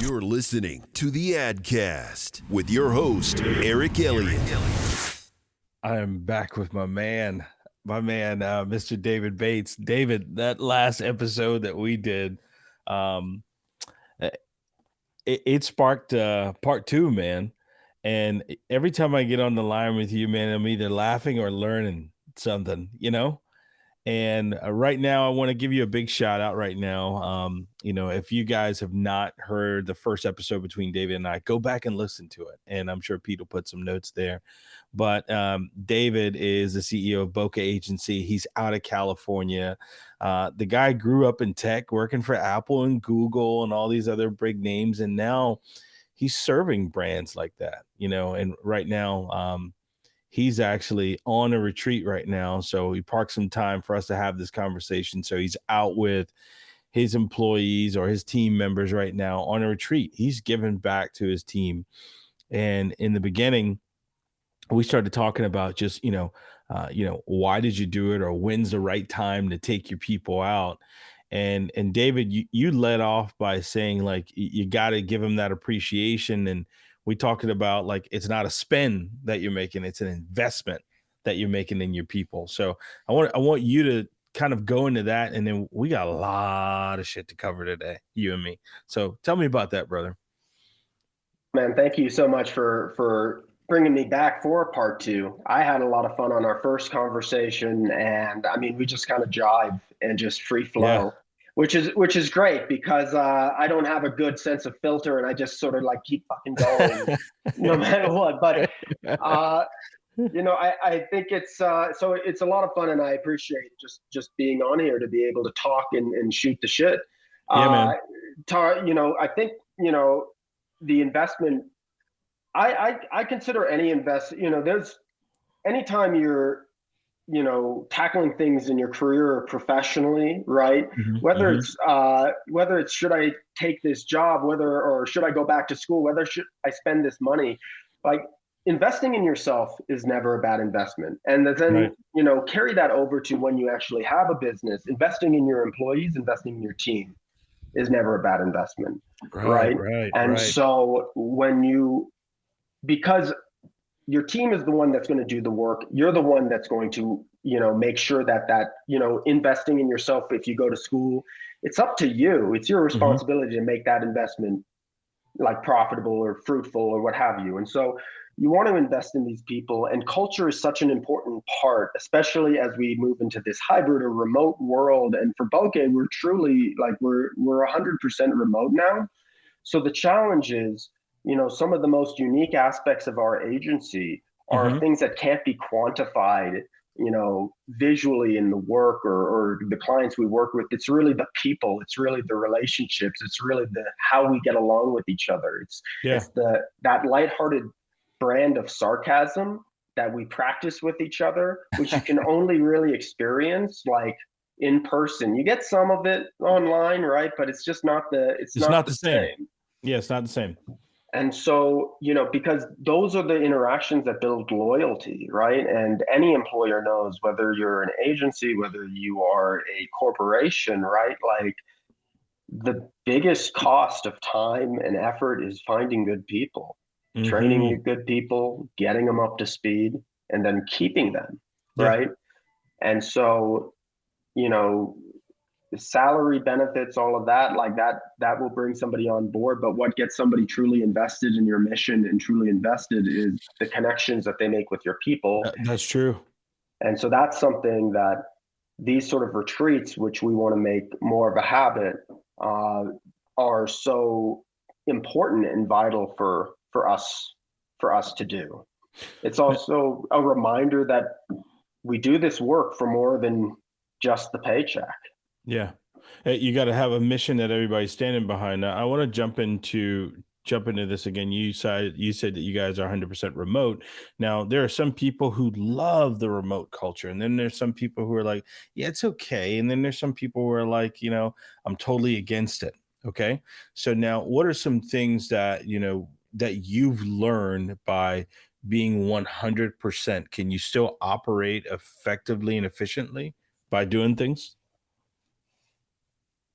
You're listening to the AdCast with your host, Elliott. I am back with my man, Mr. David Bates. David, that last episode that we did, it sparked part two, man. And every time I get on the line with you, man, I'm either laughing or learning something, And right now, I want to give you a big shout out right now. If you guys have not heard the first episode between David and I, go back and listen to it. And I'm sure Pete will put some notes there. But David is the CEO of Bokeh Agency. He's out of California. The guy grew up in tech, working for Apple and Google and all these other big names. And now he's serving brands like that, and right now, he's actually on a retreat right now. So he parked some time for us to have this conversation. So he's out with his employees or his team members right now on a retreat. He's giving back to his team. And in the beginning, we started talking about just, why did you do it, or when's the right time to take your people out? And David, you led off by saying, like, you got to give them that appreciation. And we talking about, like, it's not a spend that you're making, it's an investment that you're making in your people. So I want you to kind of go into that, and then we got a lot of shit to cover today, you and me. So tell me about that, brother. Man, thank you so much for bringing me back for part two. I had a lot of fun on our first conversation, and I mean, we just kind of jive and just free flow. Yeah. Which is great, because I don't have a good sense of filter, and I just sort of like keep fucking going no matter what. But I think it's so it's a lot of fun, and I appreciate just being on here to be able to talk and shoot the shit. Yeah, man. I think the investment. I consider any there's anytime you're tackling things in your career or professionally, right? Mm-hmm, whether it's should I take this job, or should I go back to school, whether should I spend this money, like, investing in yourself is never a bad investment. And then, right, carry that over to when you actually have a business. Investing in your employees, investing in your team is never a bad investment. Right. And so because your team is the one that's going to do the work. You're the one that's going to, make sure that investing in yourself, if you go to school, it's up to you. It's your responsibility to make that investment like profitable or fruitful or what have you. And so you want to invest in these people, and culture is such an important part, especially as we move into this hybrid or remote world. And for Bokeh, we're truly we're 100% remote now. So the challenge is, some of the most unique aspects of our agency are things that can't be quantified, visually in the work or the clients we work with. It's really the people. It's really the relationships. It's really how we get along with each other. It's that lighthearted brand of sarcasm that we practice with each other, which you can only really experience like in person. You get some of it online, right? But it's just not it's not the same. Yeah, it's not the same. And so, because those are the interactions that build loyalty, right? And any employer knows, whether you're an agency, whether you are a corporation, right? Like, the biggest cost of time and effort is finding good people, training good people, getting them up to speed, and then keeping them, right? And so, the salary, benefits, all of that, like that will bring somebody on board. But what gets somebody truly invested in your mission and truly invested is the connections that they make with your people. That's true. And so that's something that these sort of retreats, which we want to make more of a habit, are so important and vital for us to do. It's also a reminder that we do this work for more than just the paycheck. Yeah. You got to have a mission that everybody's standing behind. Now, I want to jump into this again. You said that you guys are 100% remote. Now, there are some people who love the remote culture, and then there's some people who are like, yeah, it's okay. And then there's some people who are like, I'm totally against it. Okay. So now, what are some things that, that you've learned by being 100%? Can you still operate effectively and efficiently by doing things?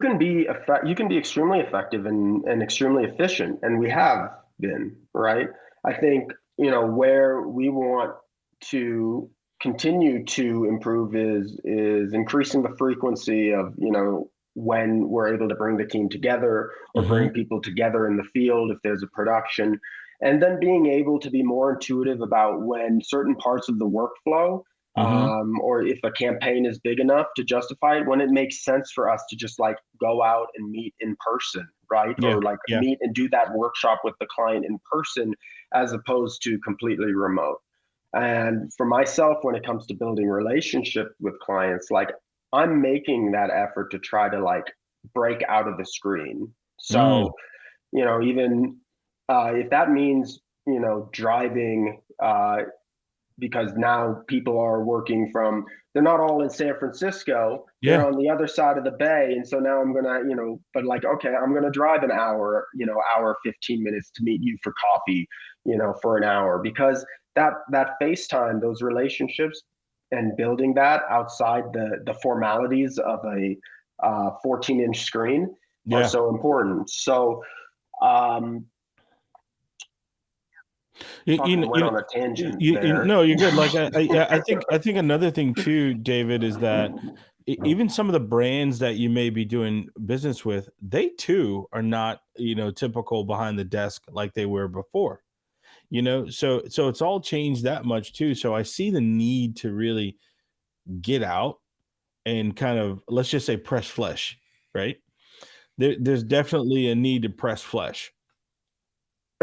you can be extremely effective and extremely efficient, and we have been, right? I think, where we want to continue to improve is increasing the frequency of, when we're able to bring the team together or bring Mm-hmm. people together in the field if there's a production, and then being able to be more intuitive about when certain parts of the workflow, Mm-hmm. or if a campaign is big enough to justify it, when it makes sense for us to just like go out and meet in person, right? Yeah. Or like Yeah. meet and do that workshop with the client in person as opposed to completely remote. And for myself, when it comes to building relationship with clients, like I'm making that effort to try to like break out of the screen. Mm. So, even if that means, driving, because now people are working from, they're not all in San Francisco, they're Yeah. on the other side of the bay. And so now I'm gonna, but like, okay, I'm gonna drive an hour, hour 15 minutes to meet you for coffee, for an hour, because that FaceTime, those relationships and building that outside the formalities of a 14-inch screen are Yeah. so important. So um You, you, fucking kn- went you, on a tangent there. no, you're good. Like I think another thing too, David, is that even some of the brands that you may be doing business with, they too are not, typical behind the desk like they were before. So it's all changed that much too. So I see the need to really get out and kind of, let's just say, press flesh, right? There's definitely a need to press flesh.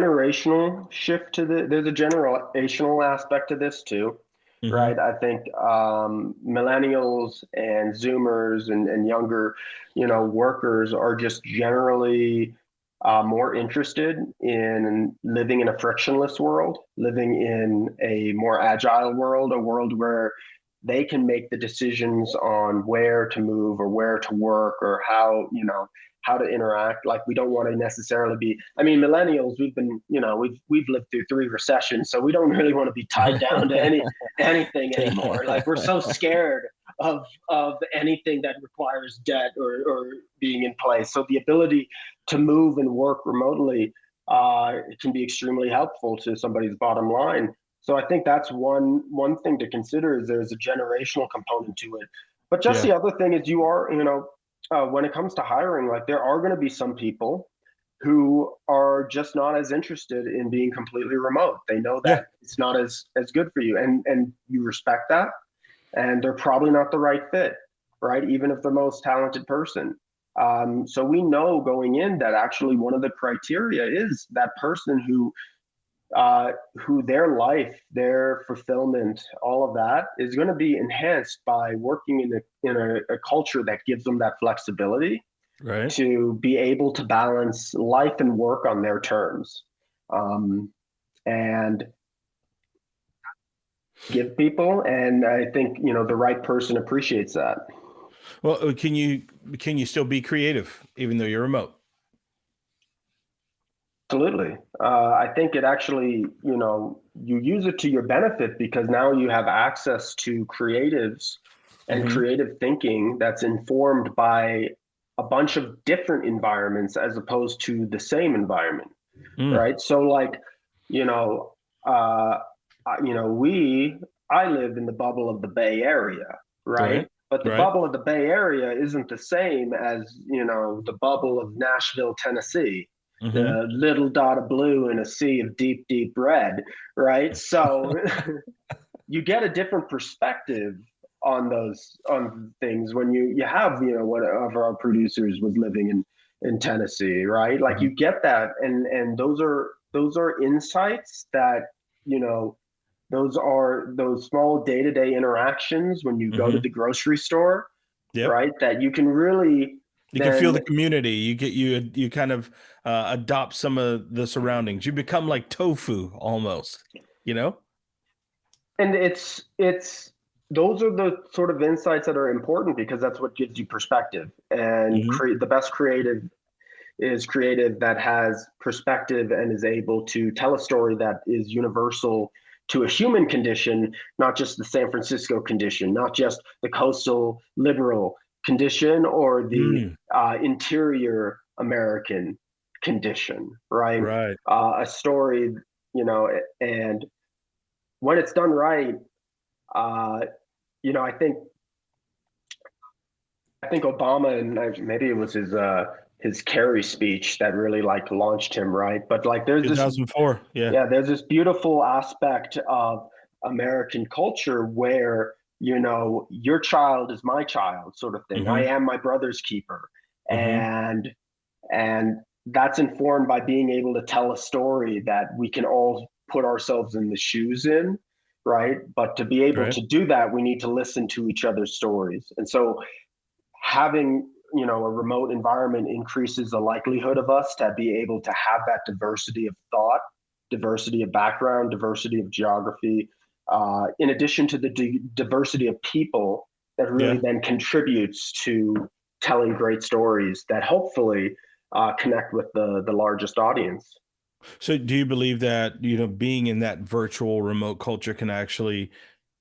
Generational shift there's a generational aspect to this too, Hmm. right? I think millennials and zoomers and younger, workers are just generally more interested in living in a frictionless world, living in a more agile world, a world where they can make the decisions on where to move or where to work or how to interact. Like we don't want to necessarily be, I mean, millennials, we've been, we've lived through 3 recessions, so we don't really want to be tied down to anything anymore. Like we're so scared of anything that requires debt or being in place. So the ability to move and work remotely it can be extremely helpful to somebody's bottom line. So I think that's one thing to consider, is there's a generational component to it. But just Yeah. the other thing is, you are, when it comes to hiring, like there are going to be some people who are just not as interested in being completely remote. They know Yeah. that it's not as good for you, and you respect that, and they're probably not the right fit, right? Even if the most talented person. So we know going in that actually one of the criteria is that person who their life, their fulfillment, all of that is going to be enhanced by working in a culture that gives them that flexibility Right. to be able to balance life and work on their terms, and give people. And I think, the right person appreciates that. Well, can you still be creative even though you're remote? Absolutely. I think it actually, you use it to your benefit because now you have access to creatives and Hmm. creative thinking that's informed by a bunch of different environments as opposed to the same environment, Mm. right? So like, you know, uh, I live in the bubble of the Bay Area, right? Right. But the Right. bubble of the Bay Area isn't the same as, the bubble of Nashville, Tennessee, Hmm. the little dot of blue in a sea of deep, deep red, right? So you get a different perspective on things when you have, one of our producers was living in Tennessee, right? Like Hmm. you get that, and those are insights that, you know those are those small day-to-day interactions when you go to Hmm. the grocery store, Yep. right? That you can really You can feel then, the community. You kind of adopt some of the surroundings. You become like tofu almost. You know. and it's those are the sort of insights that are important because that's what gives you perspective. And Hmm. the best creative is creative that has perspective and is able to tell a story that is universal to a human condition, not just the San Francisco condition, not just the coastal liberal condition or the interior American condition, right? Right. A story, and when it's done right, I think Obama, and maybe it was his Kerry speech that really like launched him, right? But like there's 2004. there's this beautiful aspect of American culture where your child is my child, sort of thing. I am my brother's keeper, and that's informed by being able to tell a story that we can all put ourselves in the shoes in, right? But to be able to do that, we need to listen to each other's stories, and so having a remote environment increases the likelihood of us to be able to have that diversity of thought, diversity of background, diversity of geography, in addition to the diversity of people that really then contributes to telling great stories that hopefully connect with the largest audience. So do you believe that, being in that virtual remote culture can actually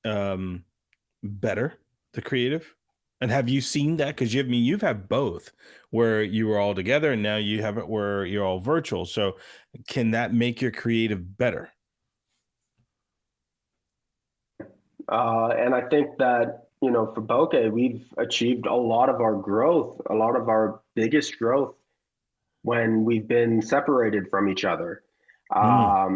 better the creative? And have you seen that? Because you've had both where you were all together and now you have it where you're all virtual. So can that make your creative better? And I think that, for Bokeh, we've achieved a lot of our growth, a lot of our biggest growth when we've been separated from each other.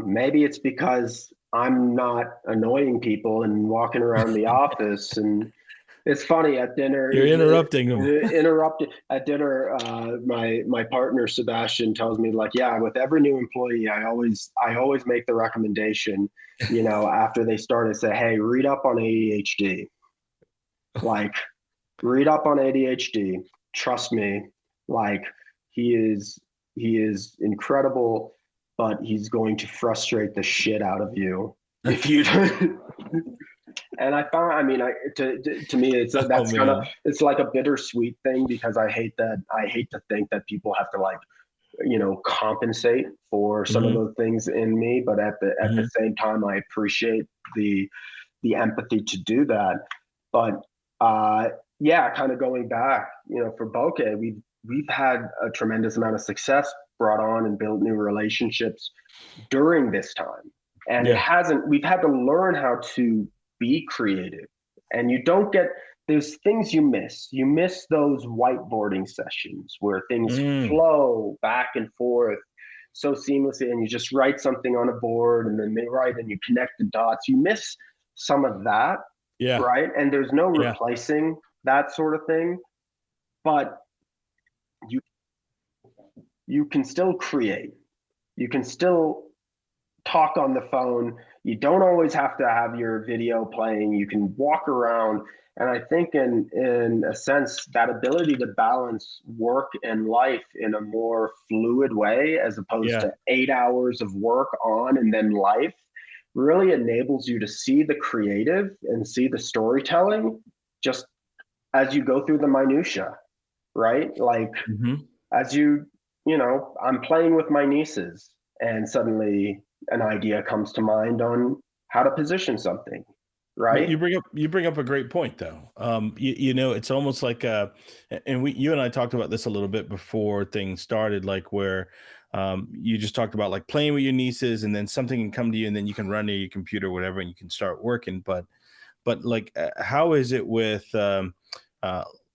Maybe it's because I'm not annoying people and walking around the office. And it's funny, at dinner, you're interrupting them. At dinner. My partner Sebastian tells me, like, yeah, with every new employee, I always make the recommendation, after they start, I say, hey, read up on ADHD. Like, read up on ADHD. Trust me, like he is incredible, but he's going to frustrate the shit out of you if you and I found, to me, it's it's like a bittersweet thing, because I hate to think that people have to like, compensate for some of those things in me, but at the same time, I appreciate the empathy to do that. But kind of going back, for Bokeh, we've had a tremendous amount of success brought on and built new relationships during this time. And we've had to learn how to be creative. And there's things you miss. You miss those whiteboarding sessions where things flow back and forth so seamlessly, and you just write something on a board and then they write and you connect the dots. You miss some of that. Yeah. Right. And there's no replacing that sort of thing. But you can still create. You can still talk on the phone. You don't always have to have your video playing. You can walk around. And I think in a sense, that ability to balance work and life in a more fluid way, as opposed to 8 hours of work on and then life, really enables you to see the creative and see the storytelling just as you go through the minutia, right? Like as I'm playing with my nieces and suddenly an idea comes to mind on how to position something, right? You bring up a great point, though. It's almost like and you and I talked about this a little bit before things started, like where you just talked about like playing with your nieces, and then something can come to you, and then you can run to your computer or whatever, and you can start working. But like, how is it with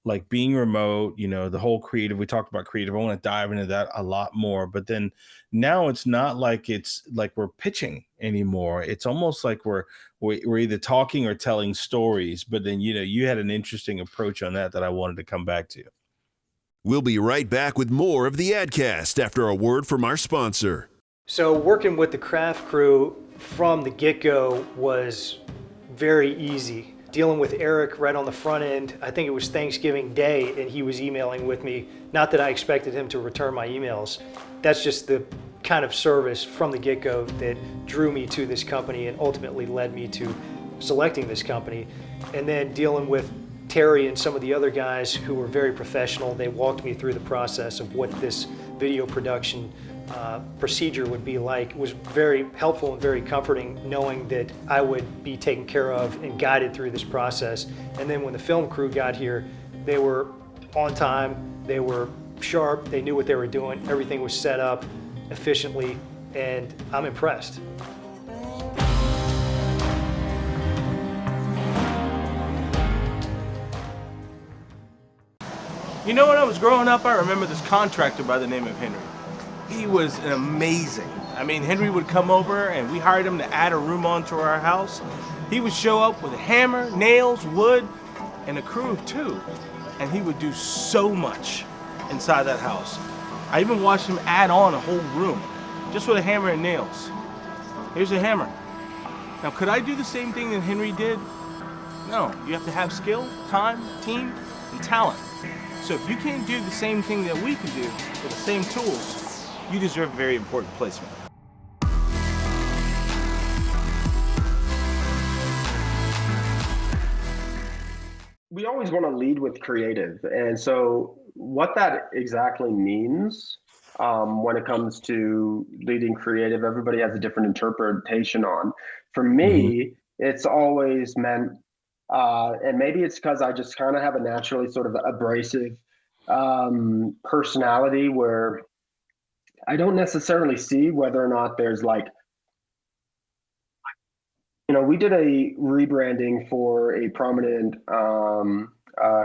like being remote, the whole creative, we talked about creative. I want to dive into that a lot more, but then now it's not like it's like we're pitching anymore. It's almost like we're either talking or telling stories, but then, you had an interesting approach on that I wanted to come back to. We'll be right back with more of the AdCast after a word from our sponsor. So working with the craft crew from the get-go was very easy. Dealing with Eric right on the front end, I think it was Thanksgiving Day, and he was emailing with me. Not that I expected him to return my emails. That's just the kind of service from the get-go that drew me to this company and ultimately led me to selecting this company. And then dealing with Terry and some of the other guys who were very professional. They walked me through the process of what this video production procedure would be like. It was very helpful and very comforting knowing that I would be taken care of and guided through this process. And then when the film crew got here, They were on time, they were sharp, they knew what they were doing, everything was set up efficiently, and I'm impressed. You know, when I was growing up, I remember this contractor by the name of Henry. He was amazing. I mean, Henry would come over and we hired him to add a room onto our house. He would show up with a hammer, nails, wood, and a crew of 2. And he would do so much inside that house. I even watched him add on a whole room just with a hammer and nails. Here's a hammer. Now, could I do the same thing that Henry did? No, you have to have skill, time, team, and talent. So if you can't do the same thing that we can do with the same tools, you deserve a very important placement. We always want to lead with creative. And so what that exactly means when it comes to leading creative, everybody has a different interpretation on. For me, it's always meant, and maybe it's because I just kind of have a naturally sort of abrasive personality where I don't necessarily see whether or not there's like, we did a rebranding for a prominent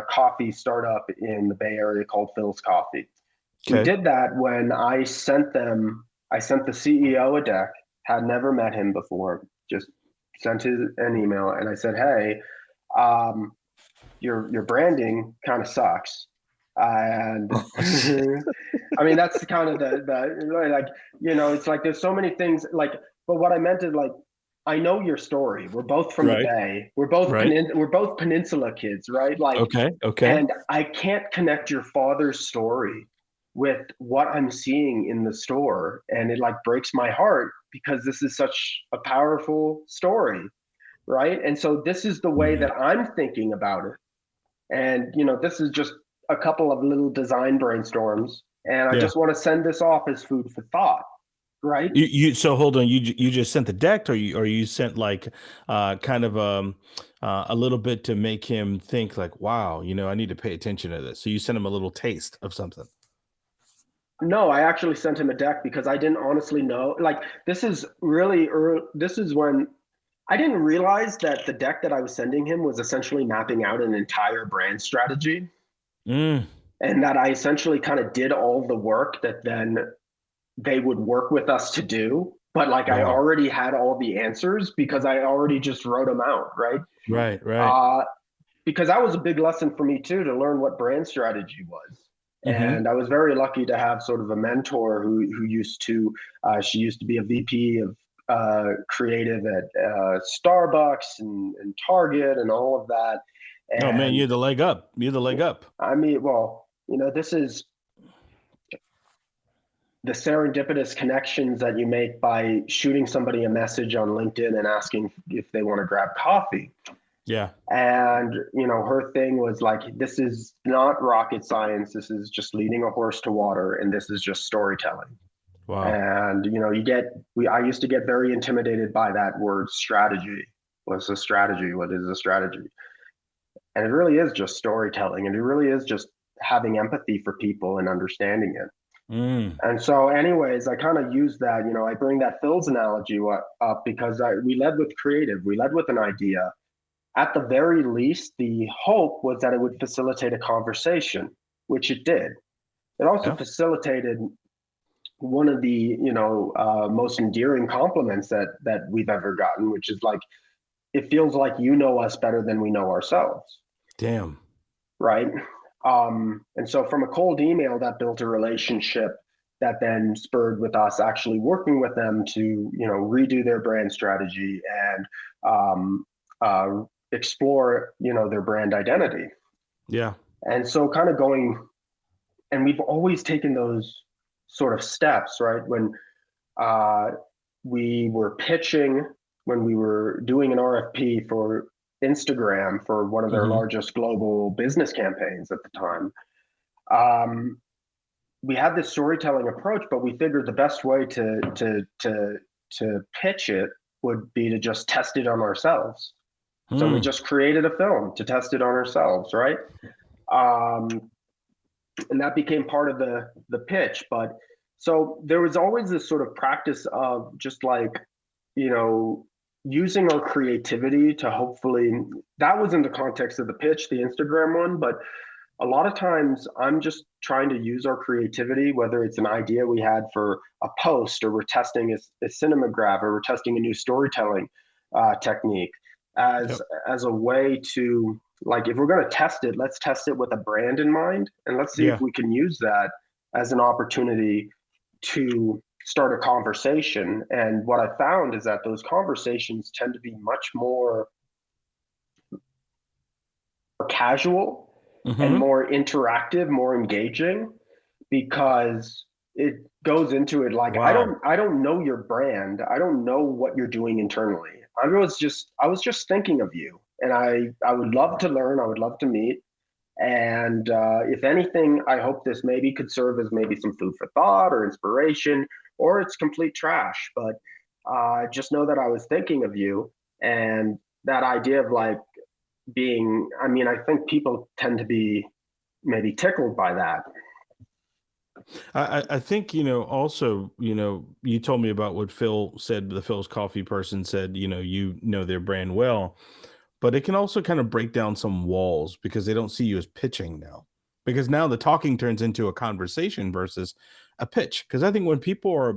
coffee startup in the Bay Area called Phil's Coffee. Okay. We did that when I sent the CEO a deck, had never met him before, just sent an email, and I said, hey, your branding kind of sucks. And I mean, that's kind of the like, it's like there's so many things like, but what I meant is like, I know your story. We're both from the Bay. We're both we're both Peninsula kids, right? Like, okay. And I can't connect your father's story with what I'm seeing in the store, and it like breaks my heart because this is such a powerful story, right? And so this is the way that I'm thinking about it, and this is just a couple of little design brainstorms, and I just want to send this off as food for thought. Right. So hold on. You just sent the deck, or you sent like kind of a little bit to make him think like, wow, I need to pay attention to this. So you sent him a little taste of something. No, I actually sent him a deck because I didn't honestly know. Like, this is really early. This is when I didn't realize that the deck that I was sending him was essentially mapping out an entire brand strategy, and that I essentially kind of did all the work that then they would work with us to do, but like I already had all the answers because I already just wrote them out, right? Right. Because that was a big lesson for me too, to learn what brand strategy was. And I was very lucky to have sort of a mentor who used to, she used to be a VP of creative at Starbucks and Target and all of that. And, oh man, you're the leg up. I mean, well, this is the serendipitous connections that you make by shooting somebody a message on LinkedIn and asking if they want to grab coffee. Yeah. And, her thing was like, this is not rocket science. This is just leading a horse to water. And this is just storytelling. Wow. And, I used to get very intimidated by that word strategy. What's a strategy? What is a strategy? And it really is just storytelling. And it really is just having empathy for people and understanding it. And so anyways, I kind of use that, I bring that Phil's analogy up because we led with creative, we led with an idea. At the very least, the hope was that it would facilitate a conversation, which it did. It also facilitated one of the, most endearing compliments that we've ever gotten, which is like, it feels like you know us better than we know ourselves. Damn. Right. And so from a cold email that built a relationship that then spurred with us actually working with them to, redo their brand strategy and explore, their brand identity. Yeah. And so kind of and we've always taken those sort of steps, right? When we were pitching, when we were doing an RFP for Instagram for one of their largest global business campaigns at the time. We had this storytelling approach, but we figured the best way to pitch it would be to just test it on ourselves. So we just created a film to test it on ourselves, right? And that became part of the pitch. But so there was always this sort of practice of just like, using our creativity to hopefully, that was in the context of the pitch, the Instagram one, but a lot of times I'm just trying to use our creativity, whether it's an idea we had for a post, or we're testing a cinemagraph, or we're testing a new storytelling technique as a way to, like, if we're going to test it, let's test it with a brand in mind, and let's see if we can use that as an opportunity to start a conversation. And what I found is that those conversations tend to be much more casual and more interactive, more engaging, because it goes into it like, I don't know your brand. I don't know what you're doing internally. I was just thinking of you, and I would love to learn. I would love to meet. And if anything, I hope this maybe could serve as maybe some food for thought or inspiration, or it's complete trash. But just know that I was thinking of you. And that idea of like being, I mean, I think people tend to be maybe tickled by that. I think, also, you told me about what Phil said, the Phil's Coffee person said, their brand well, but it can also kind of break down some walls because they don't see you as pitching now, because now the talking turns into a conversation versus a pitch. Because I think when people are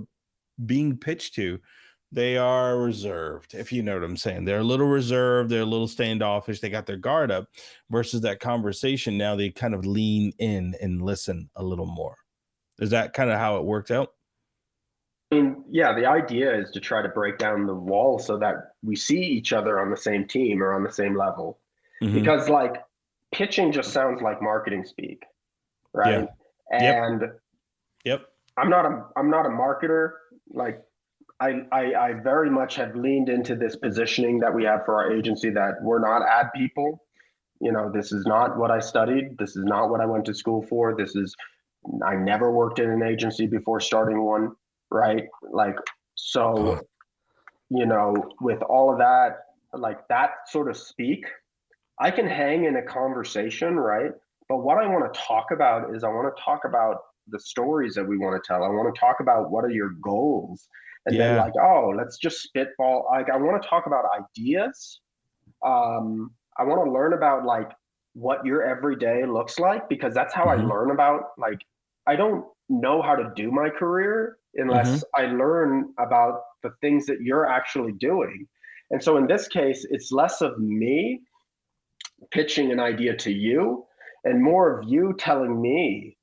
being pitched to, they are reserved, if you know what I'm saying. They're a little reserved, they're a little standoffish, they got their guard up, versus that conversation. Now they kind of lean in and listen a little more. Is that kind of how it worked out? I mean, yeah, the idea is to try to break down the wall so that we see each other on the same team or on the same level. Because like pitching just sounds like marketing speak, right? Yeah. And Yep. I'm not a marketer. Like I very much have leaned into this positioning that we have for our agency, that we're not ad people. This is not what I studied. This is not what I went to school for. I never worked in an agency before starting one, right? Like, so, with all of that, like that sort of speak, I can hang in a conversation, right? But what I want to talk about is I want to talk about the stories that we want to tell. I want to talk about what are your goals, and then like, let's just spitball. Like, I want to talk about ideas. I want to learn about like what your everyday looks like, because that's how I learn about, like, I don't know how to do my career unless I learn about the things that you're actually doing. And so in this case, it's less of me pitching an idea to you and more of you telling me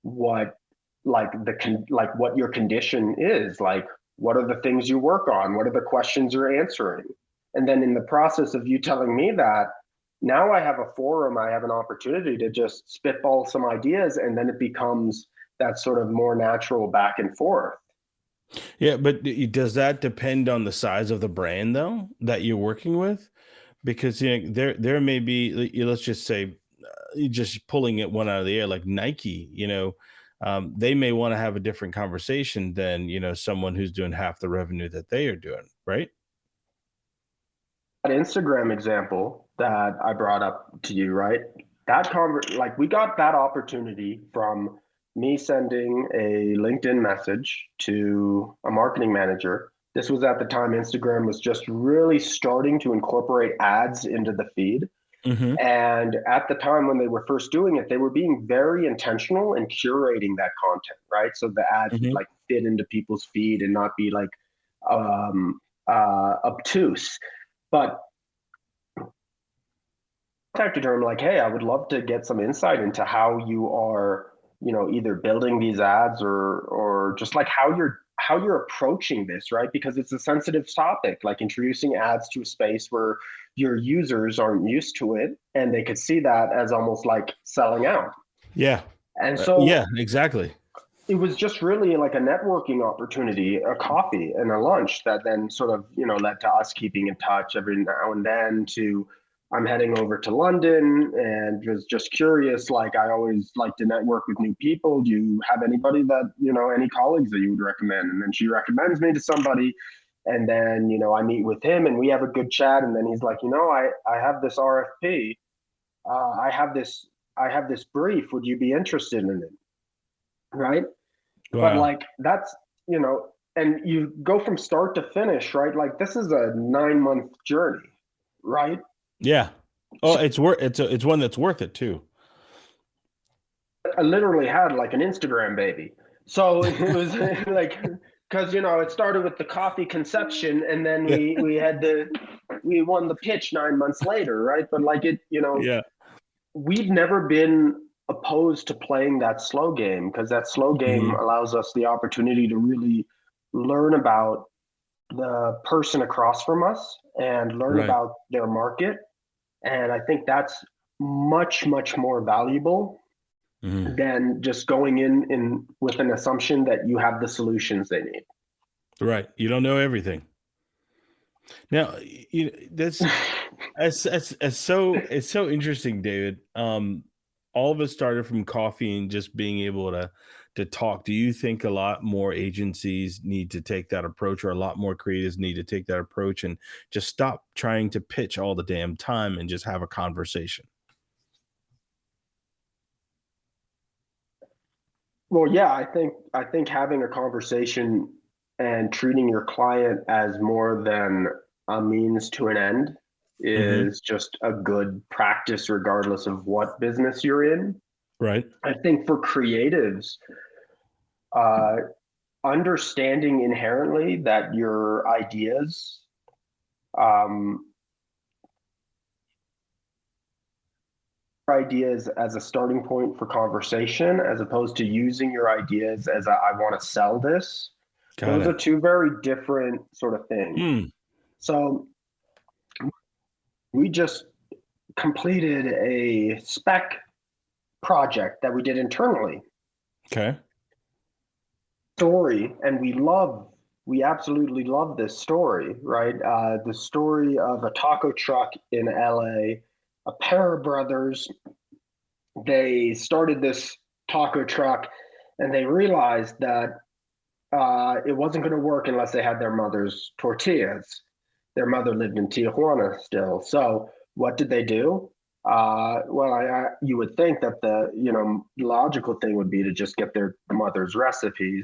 what what your condition is, like what are the things you work on, what are the questions you're answering. And then in the process of you telling me that, now I have a forum, I have an opportunity to just spitball some ideas, and then it becomes that sort of more natural back and forth. Yeah, but does that depend on the size of the brand though that you're working with? Because there may be, let's just say, just pulling it one out of the air, like Nike, they may want to have a different conversation than someone who's doing half the revenue that they are doing, right? That Instagram example that I brought up to you, right? Like we got that opportunity from me sending a LinkedIn message to a marketing manager. This was at the time Instagram was just really starting to incorporate ads into the feed. And at the time when they were first doing it, they were being very intentional in curating that content, right? So the ads would like fit into people's feed and not be like obtuse. But I contacted her, I'm like, hey, I would love to get some insight into how you are, either building these ads or just like how you're approaching this, right? Because it's a sensitive topic, like introducing ads to a space where your users aren't used to it, and they could see that as almost like selling out. Yeah. And so yeah, exactly. It was just really like a networking opportunity, a coffee and a lunch that then sort of, led to us keeping in touch every now and then to, I'm heading over to London and was just curious. Like, I always like to network with new people. Do you have anybody that, any colleagues that you would recommend? And then she recommends me to somebody. And then, I meet with him and we have a good chat. And then he's like, I have this RFP. I have this I have this brief. Would you be interested in it? Right. Wow. But like, that's, you know, and you go from start to finish, right? Like, this is a 9-month journey, right? Yeah. Oh, it's one that's worth it too. I literally had like an Instagram baby. So it was like, because, you know, it started with the coffee conception, and then we won the pitch 9 months later, right? But like, it, you know, Yeah. we've never been opposed to playing that slow game, because that slow game allows us the opportunity to really learn about the person across from us and learn about their market. And I think that's much, much more valuable than just going in with an assumption that you have the solutions they need. Right. You don't know everything. Now, you know, it's so interesting, David. All of us started from coffee and just being able to talk. Do you think a lot more agencies need to take that approach, or a lot more creatives need to take that approach and just stop trying to pitch all the damn time and just have a conversation? Well, yeah, I think having a conversation and treating your client as more than a means to an end is just a good practice, regardless of what business you're in. Right. I think for creatives, understanding inherently that your ideas as a starting point for conversation, as opposed to using your ideas as I want to sell this. Those are two very different sort of things. So we just completed a spec project that we did internally. Okay. Story, and we absolutely love this story, right? The story of a taco truck in LA, a pair of brothers. They started this taco truck, and they realized that it wasn't going to work unless they had their mother's tortillas. Their mother lived in Tijuana still. So what did they do? You would think that the logical thing would be to just get their mother's recipe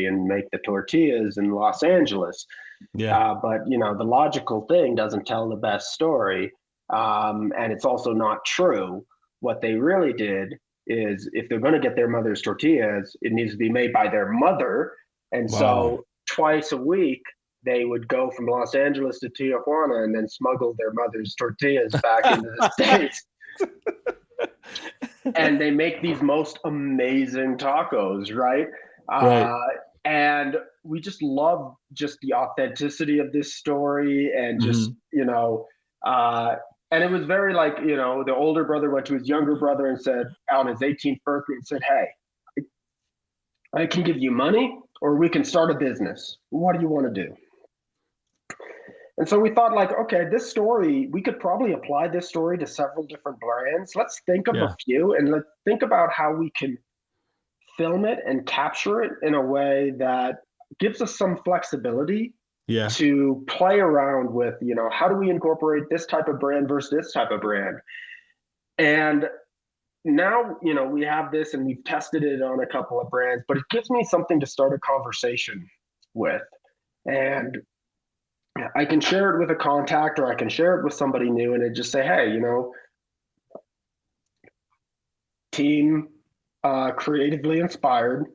and make the tortillas in Los Angeles. Yeah. But the logical thing doesn't tell the best story, and it's also not true. What they really did is, if they're going to get their mother's tortillas, it needs to be made by their mother. And so twice a week, they would go from Los Angeles to Tijuana and then smuggle their mother's tortillas back into the States. And they make these most amazing tacos, right? And we just love just the authenticity of this story, and just, and it was very like, the older brother went to his younger brother and said, on his 18th birthday, and said, "Hey, I can give you money, or we can start a business. What do you want to do?" And so we thought, like, okay, this story, we could probably apply this story to several different brands. Let's think of a few, and let's think about how we can film it and capture it in a way that gives us some flexibility to play around with, how do we incorporate this type of brand versus this type of brand? And now, we have this, and we've tested it on a couple of brands, but it gives me something to start a conversation with. And I can share it with a contact, or I can share it with somebody new, and just say, "Hey, team, creatively inspired,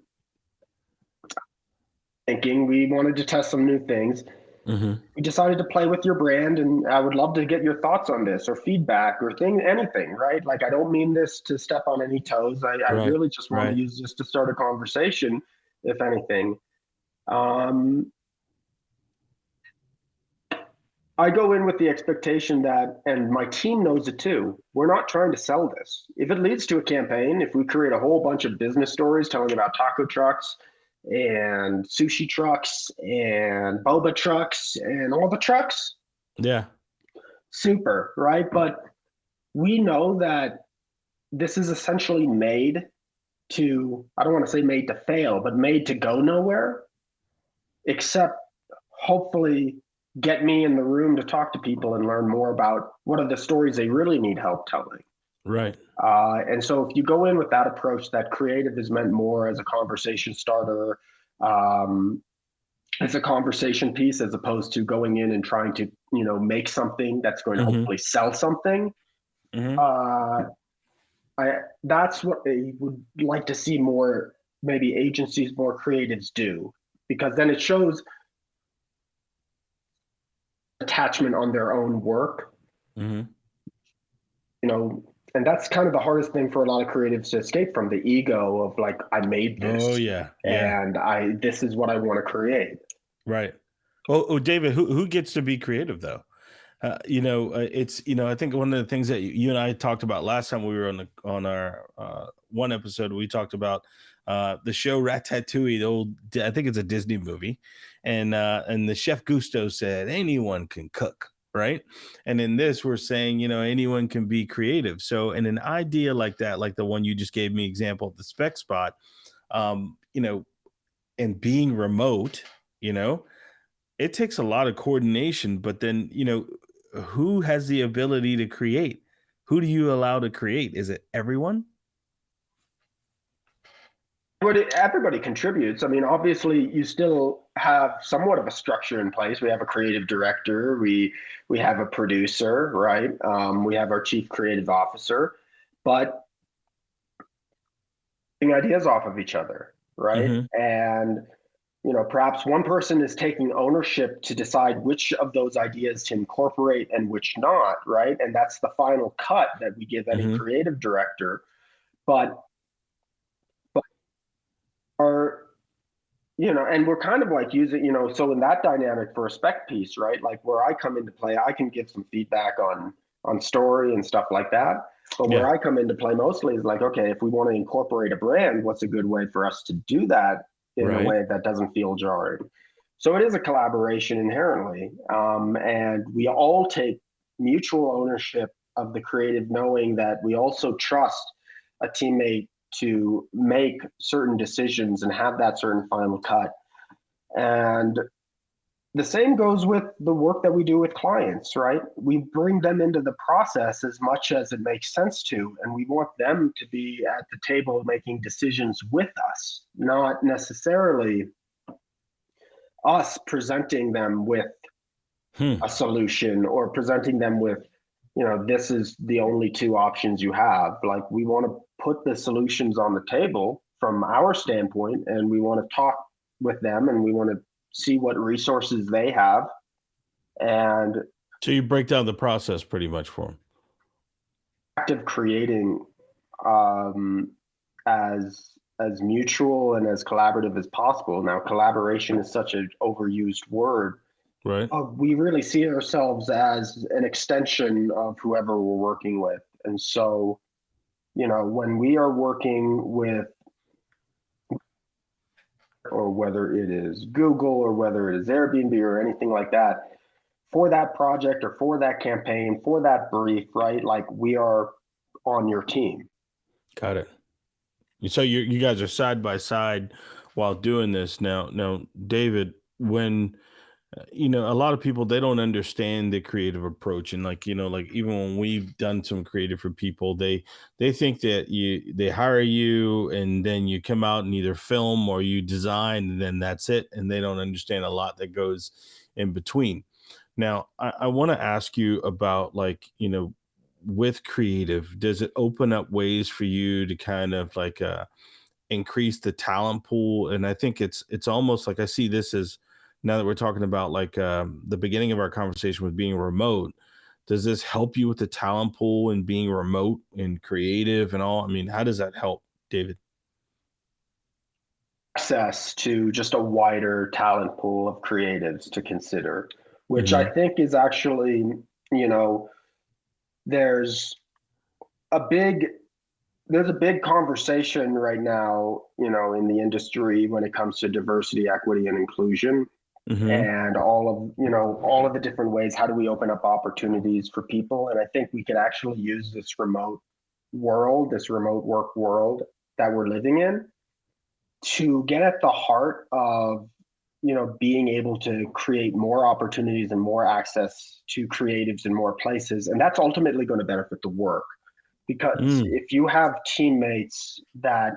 thinking we wanted to test some new things. We decided to play with your brand, and I would love to get your thoughts on this, or feedback, or anything, right? Like, I don't mean this to step on any toes. I really just want to use this to start a conversation, if anything." I go in with the expectation that, and my team knows it too, we're not trying to sell this. If it leads to a campaign, if we create a whole bunch of business stories telling about taco trucks and sushi trucks and boba trucks and all the trucks, super, right? But we know that this is essentially made to, I don't want to say made to fail, but made to go nowhere, except hopefully get me in the room to talk to people and learn more about what are the stories they really need help telling. Right. And so if you go in with that approach, that creative is meant more as a conversation starter, as a conversation piece, as opposed to going in and trying to, make something that's going to hopefully sell something. Uh, that's what I would like to see more, maybe agencies, more creatives do, because then it shows attachment on their own work. And that's kind of the hardest thing for a lot of creatives to escape from, the ego of like, I made this. Oh yeah. And this is what I want to create. Right. Oh, David, who gets to be creative though? It's, I think one of the things that you and I talked about last time we were on our one episode, we talked about the show Ratatouille, I think it's a Disney movie, and the chef Gusteau said anyone can cook, right? And in this, we're saying, anyone can be creative. So in an idea like that, like the one you just gave me example of the spec spot, and being remote, it takes a lot of coordination, but then, who has the ability to create? Who do you allow to create? Is it everyone? Everybody contributes. I mean, obviously, you still have somewhat of a structure in place. We have a creative director. We have a producer, right? We have our chief creative officer, but ideas off of each other, right? And perhaps one person is taking ownership to decide which of those ideas to incorporate and which not, right? And that's the final cut that we give any creative director. But and we're kind of like using, so in that dynamic for a spec piece, right? Like where I come into play, I can give some feedback on story and stuff like that. But where I come into play mostly is like, okay, if we want to incorporate a brand, what's a good way for us to do that in a way that doesn't feel jarring? So it is a collaboration inherently. And we all take mutual ownership of the creative, knowing that we also trust a teammate to make certain decisions and have that certain final cut. And the same goes with the work that we do with clients, right? We bring them into the process as much as it makes sense to, and we want them to be at the table making decisions with us, not necessarily us presenting them with a solution or presenting them with, this is the only two options you have. Like, we want to put the solutions on the table from our standpoint, and we want to talk with them, and we want to see what resources they have. And so you break down the process pretty much for them. Active creating as mutual and as collaborative as possible. Now, collaboration is such an overused word. Right. We really see ourselves as an extension of whoever we're working with. And so, when we are working with, or whether it is Google or whether it is Airbnb or anything like that, for that project or for that campaign, for that brief, right? Like, we are on your team. Got it. So you guys are side by side while doing this. Now, David, when a lot of people, they don't understand the creative approach, and like even when we've done some creative for people, they think that they hire you and then you come out and either film or you design and then that's it, and they don't understand a lot that goes in between. Now, I want to ask you about, like, with creative, does it open up ways for you to kind of like increase the talent pool? And I think it's almost like, I see this as, now that we're talking about like the beginning of our conversation with being remote, does this help you with the talent pool and being remote and creative and all? I mean, how does that help, David? Access to just a wider talent pool of creatives to consider, which I think is actually, there's a big conversation right now, in the industry when it comes to diversity, equity, and inclusion. And all of the different ways, how do we open up opportunities for people? And I think we could actually use this remote work world that we're living in to get at the heart of, being able to create more opportunities and more access to creatives in more places. And that's ultimately going to benefit the work. because if you have teammates that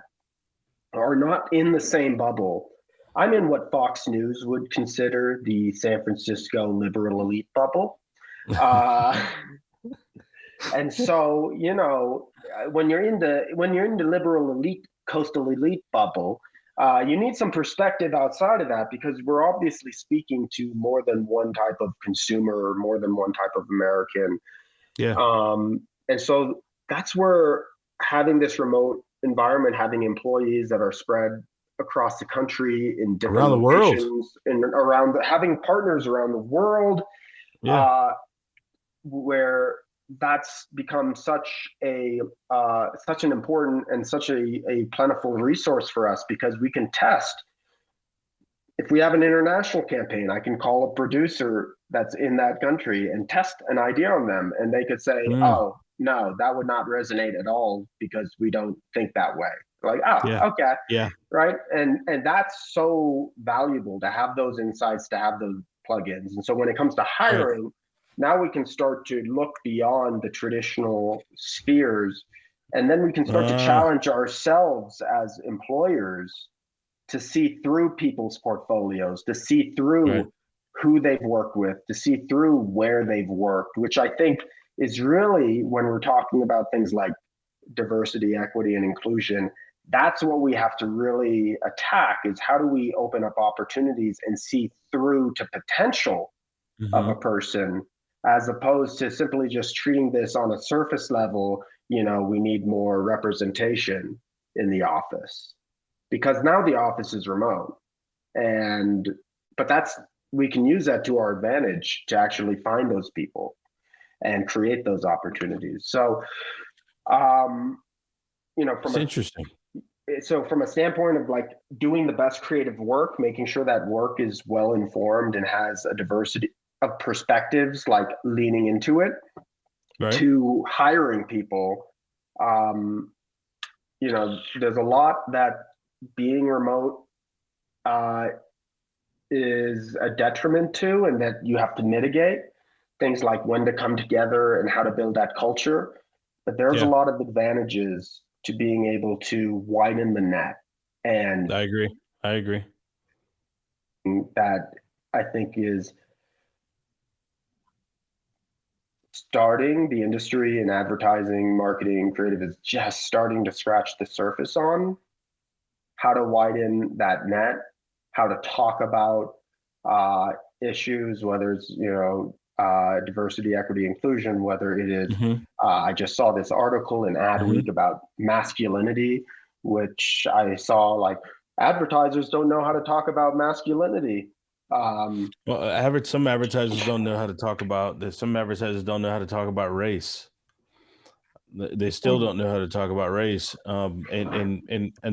are not in the same bubble, I'm in what Fox News would consider the San Francisco liberal elite bubble. And so, when you're in the liberal elite, coastal elite bubble, you need some perspective outside of that, because we're obviously speaking to more than one type of consumer or more than one type of American. Yeah. And so that's where having this remote environment, having employees that are spread across the country in different around the world, and having partners around the world, where that's become such an important and such a plentiful resource for us, because we can test. If we have an international campaign, I can call a producer that's in that country and test an idea on them, and they could say, "Oh, no, that would not resonate at all because we don't think that way." Like, okay, yeah, right, and that's so valuable to have those insights, to have those plugins. And so when it comes to hiring, now we can start to look beyond the traditional spheres, and then we can start to challenge ourselves as employers to see through people's portfolios, to see through who they've worked with, to see through where they've worked, which I think is really, when we're talking about things like diversity, equity, and inclusion, that's what we have to really attack, is how do we open up opportunities and see through to potential of a person, as opposed to simply just treating this on a surface level. We need more representation in the office, because now the office is remote, but we can use that to our advantage to actually find those people and create those opportunities. So, it's interesting. So from a standpoint of like doing the best creative work, making sure that work is well informed and has a diversity of perspectives, like leaning into it, to hiring people, there's a lot that being remote is a detriment to, and that you have to mitigate things like when to come together and how to build that culture. But there's a lot of advantages to being able to widen the net. And I agree. That I think is starting the industry in advertising, marketing, creative is just starting to scratch the surface on how to widen that net, how to talk about issues, whether it's, diversity, equity, inclusion, whether it is, I just saw this article in Adweek about masculinity, which I saw like advertisers don't know how to talk about masculinity. Well, some advertisers don't know how to talk about this. Some advertisers don't know how to talk about race. They still don't know how to talk about race. And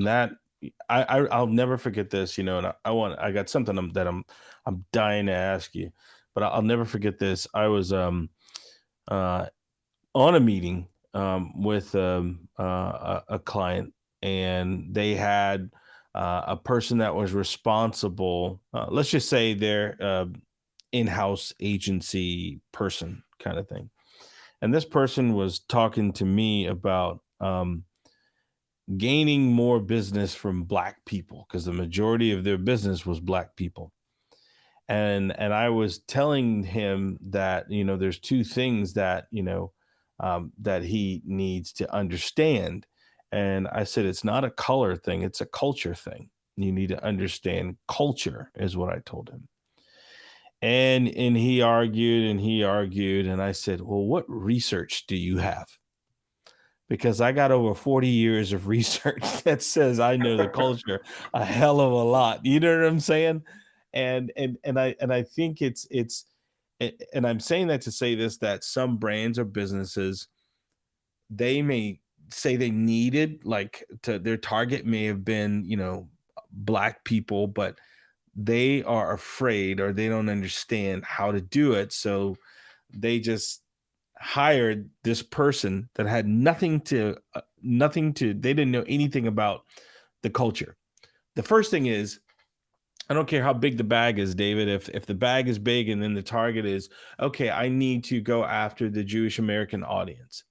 that I'll never forget this, and I got something that I'm dying to ask you, but I'll never forget this. I was on a meeting with a client, and they had a person that was responsible. Let's just say their in-house agency person kind of thing. And this person was talking to me about gaining more business from Black people, because the majority of their business was Black people. And I was telling him that, there's two things that, that he needs to understand. And I said, it's not a color thing, it's a culture thing. You need to understand culture, is what I told him. And he argued, and I said, well, what research do you have? Because I got over 40 years of research that says I know the culture a hell of a lot. You know what I'm saying? And I think it's and I'm saying that to say this, that some brands or businesses, they may say they needed their target may have been, Black people, but they are afraid or they don't understand how to do it. So they just hired this person that had nothing to, they didn't know anything about the culture. The first thing is, I don't care how big the bag is, David. If the bag is big and then the target is, okay, I need to go after the Jewish American audience.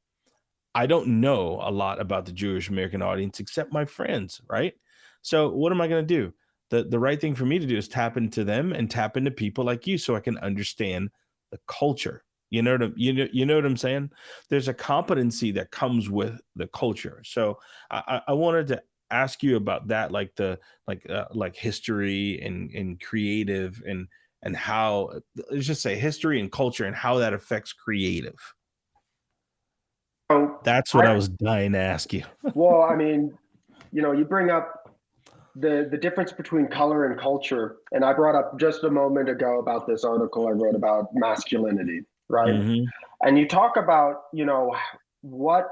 I don't know a lot about the Jewish American audience except my friends, right? So what am I going to do? The right thing for me to do is tap into them and tap into people like you so I can understand the culture. You know what I'm saying? There's a competency that comes with the culture. So I wanted to ask you about that, like like history and creative and how, let's just say history and culture and how that affects creative. So That's what I was dying to ask you. well, I mean, you bring up the difference between color and culture, and I brought up just a moment ago about this article I wrote about masculinity, right? Mm-hmm. And you talk about, what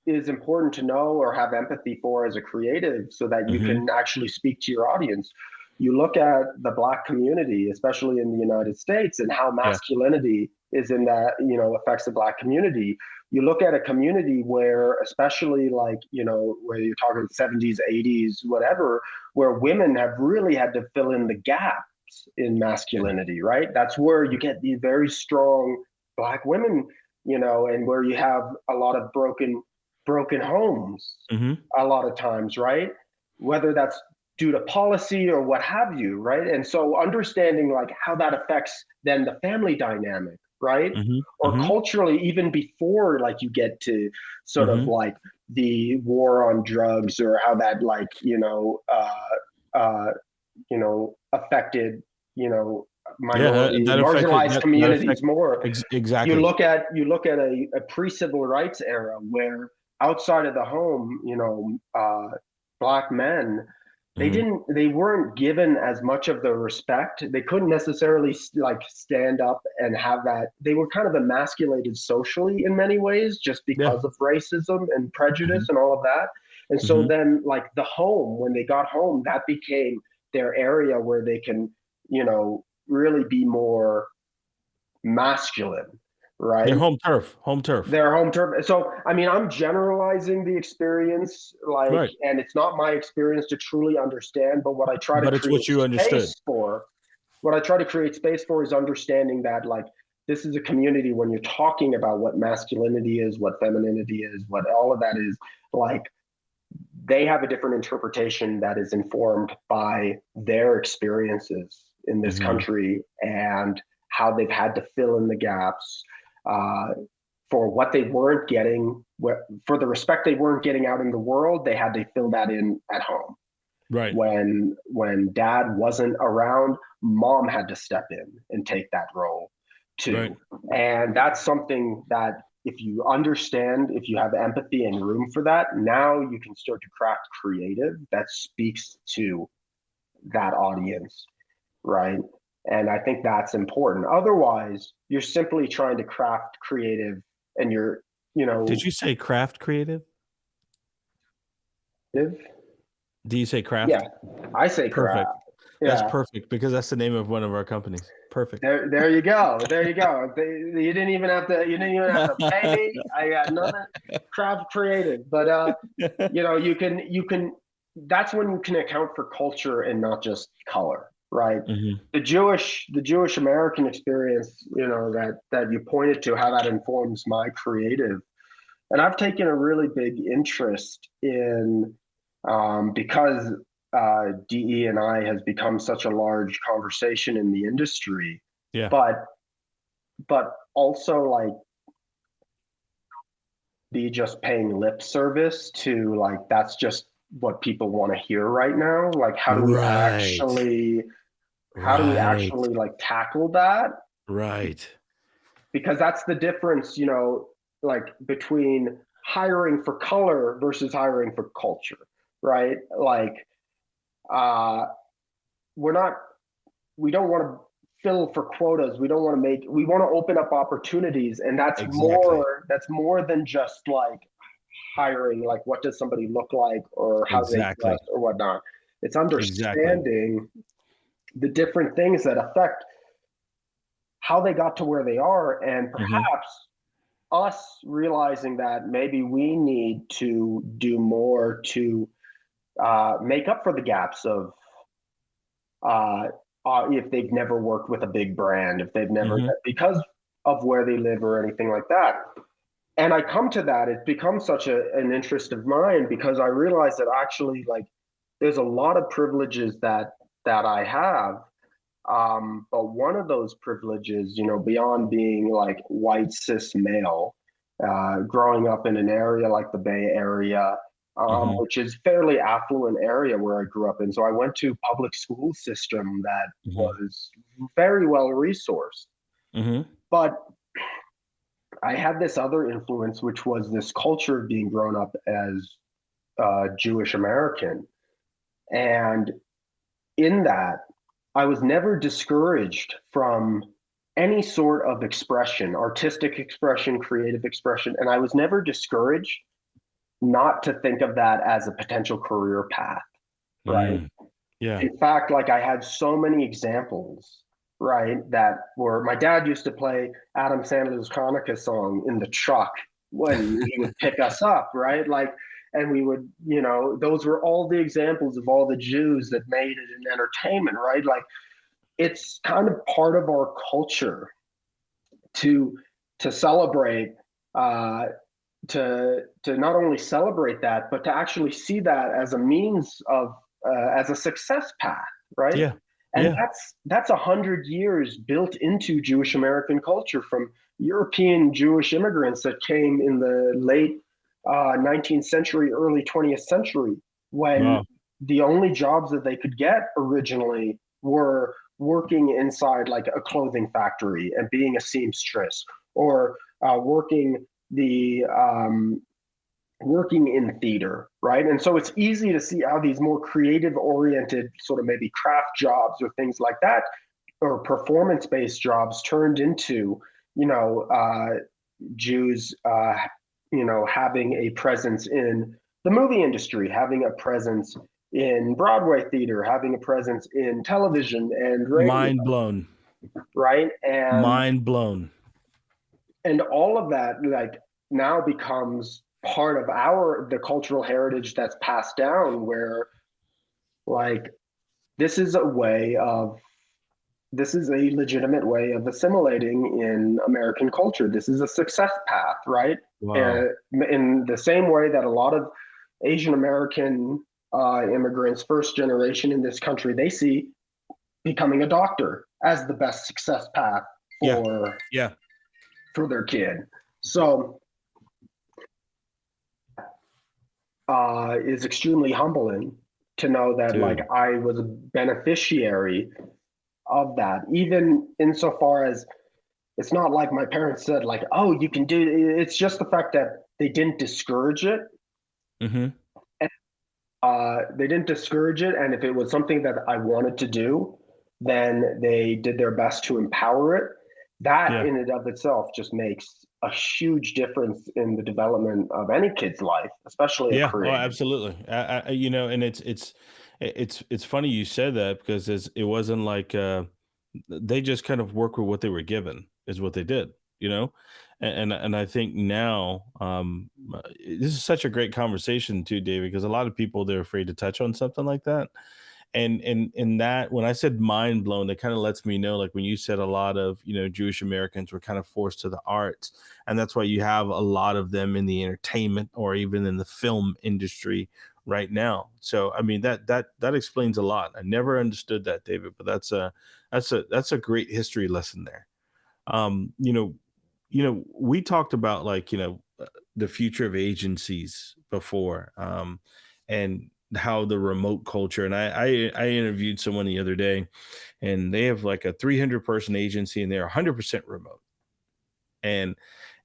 is important to know or have empathy for as a creative so that you can actually speak to your audience. You look at the Black community, especially in the United States, and how masculinity is in that, affects the Black community. You look at a community where, especially like, where you're talking 70s, 80s, whatever, where women have really had to fill in the gaps in masculinity, right? That's where you get these very strong Black women, and where you have a lot of broken homes a lot of times, right? Whether that's due to policy or what have you, right? And so understanding like how that affects then the family dynamic, right? Or culturally, even before like you get to sort of like the war on drugs or how that like, affected, minority, marginalized communities more. Exactly. You look at a pre-civil rights era where outside of the home, Black men, they weren't given as much of the respect. They couldn't necessarily like stand up and have that. They were kind of emasculated socially in many ways just because of racism and prejudice and all of that. And so then like the home, when they got home, that became their area where they can, really be more masculine, right? Their home turf. Their home turf. So, I mean, I'm generalizing the experience, like, and it's not my experience to truly understand, but what I try to create space for, is understanding that, like, this is a community when you're talking about what masculinity is, what femininity is, what all of that is, like, they have a different interpretation that is informed by their experiences in this country and how they've had to fill in the gaps for what they weren't getting, for the respect they weren't getting out in the world. They had to fill that in at home. Right. When dad wasn't around, mom had to step in and take that role too. Right. And that's something that if you understand, if you have empathy and room for that, now you can start to craft creative that speaks to that audience, right? And I think that's important. Otherwise, you're simply trying to craft creative and you're, Did you say craft creative? Do you say craft? Yeah, I say perfect. craft. That's perfect because that's the name of one of our companies. Perfect. There you go. You didn't even have to pay me. I got nothing. Craft creative. But you can that's when you can account for culture and not just color, right? The Jewish American experience, that you pointed to, how that informs my creative. And I've taken a really big interest in because DE&I has become such a large conversation in the industry. Yeah. But also like be just paying lip service to like that's just what people want to hear right now. Like how do we actually like tackle that? Right. Because that's the difference, like between hiring for color versus hiring for culture, right? Like we don't want to fill for quotas. We want to open up opportunities. And that's more than just like hiring, like what does somebody look like or how they dress or whatnot. It's understanding the different things that affect how they got to where they are. And perhaps us realizing that maybe we need to do more to make up for the gaps of if they've never worked with a big brand, if they've never because of where they live or anything like that. and I come to that, it becomes such an interest of mine because I realize that actually, like, there's a lot of privileges that I have. But one of those privileges, you know, beyond being like white cis male, growing up in an area like the Bay Area, which is fairly affluent area where I grew up in. So I went to public school system that was very well resourced. But I had this other influence, which was this culture of being grown up as Jewish American. And in that, I was never discouraged from any sort of expression, artistic expression, creative expression. And I was never discouraged not to think of that as a potential career path, right? Yeah. In fact, like I had so many examples, right, that were, my dad used to play Adam Sandler's Hanukkah song in the truck when he would pick us up, right? Like, and we would, you know, those were all the examples of all the Jews that made it in entertainment, right? Like, it's kind of part of our culture to celebrate, to not only celebrate that, but to actually see that as a means of, as a success path, right? Yeah. And that's 100 years built into Jewish American culture from European Jewish immigrants that came in the late 19th century, early 20th century, when the only jobs that they could get originally were working inside like a clothing factory and being a seamstress, or working in theater, right? And so it's easy to see how these more creative oriented sort of maybe craft jobs or things like that, or performance-based jobs turned into, you know, Jews, you know, having a presence in the movie industry, having a presence in Broadway theater, having a presence in television and radio. Mind blown. Right? And mind blown. And all of that, like, now becomes part of the cultural heritage that's passed down, where like this is a legitimate way of assimilating in American culture. This is a success path, right? Wow. In the same way that a lot of Asian American immigrants, first generation in this country, they see becoming a doctor as the best success path for their kid. So is extremely humbling to know that like I was a beneficiary of that, even insofar as it's not like my parents said like, oh, you can do it. It's just the fact that they didn't discourage it. And, they didn't discourage it. And if it was something that I wanted to do, then they did their best to empower it. That in and of itself just makes a huge difference in the development of any kid's life, especially a career. Oh, absolutely. You know, and it's funny you said that, because it wasn't like they just kind of work with what they were given is what they did, you know? And I think now this is such a great conversation too, David, because a lot of people, they're afraid to touch on something like that. And in that, when I said mind blown, that kind of lets me know, like when you said a lot of, you know, Jewish Americans were kind of forced to the arts, and that's why you have a lot of them in the entertainment or even in the film industry right now. So I mean that explains a lot. I never understood that, David, but that's a great history lesson there. You know, we talked about like, you know, the future of agencies before, and how the remote culture, and I interviewed someone the other day, and they have like a 300 person agency, and they're 100% remote, and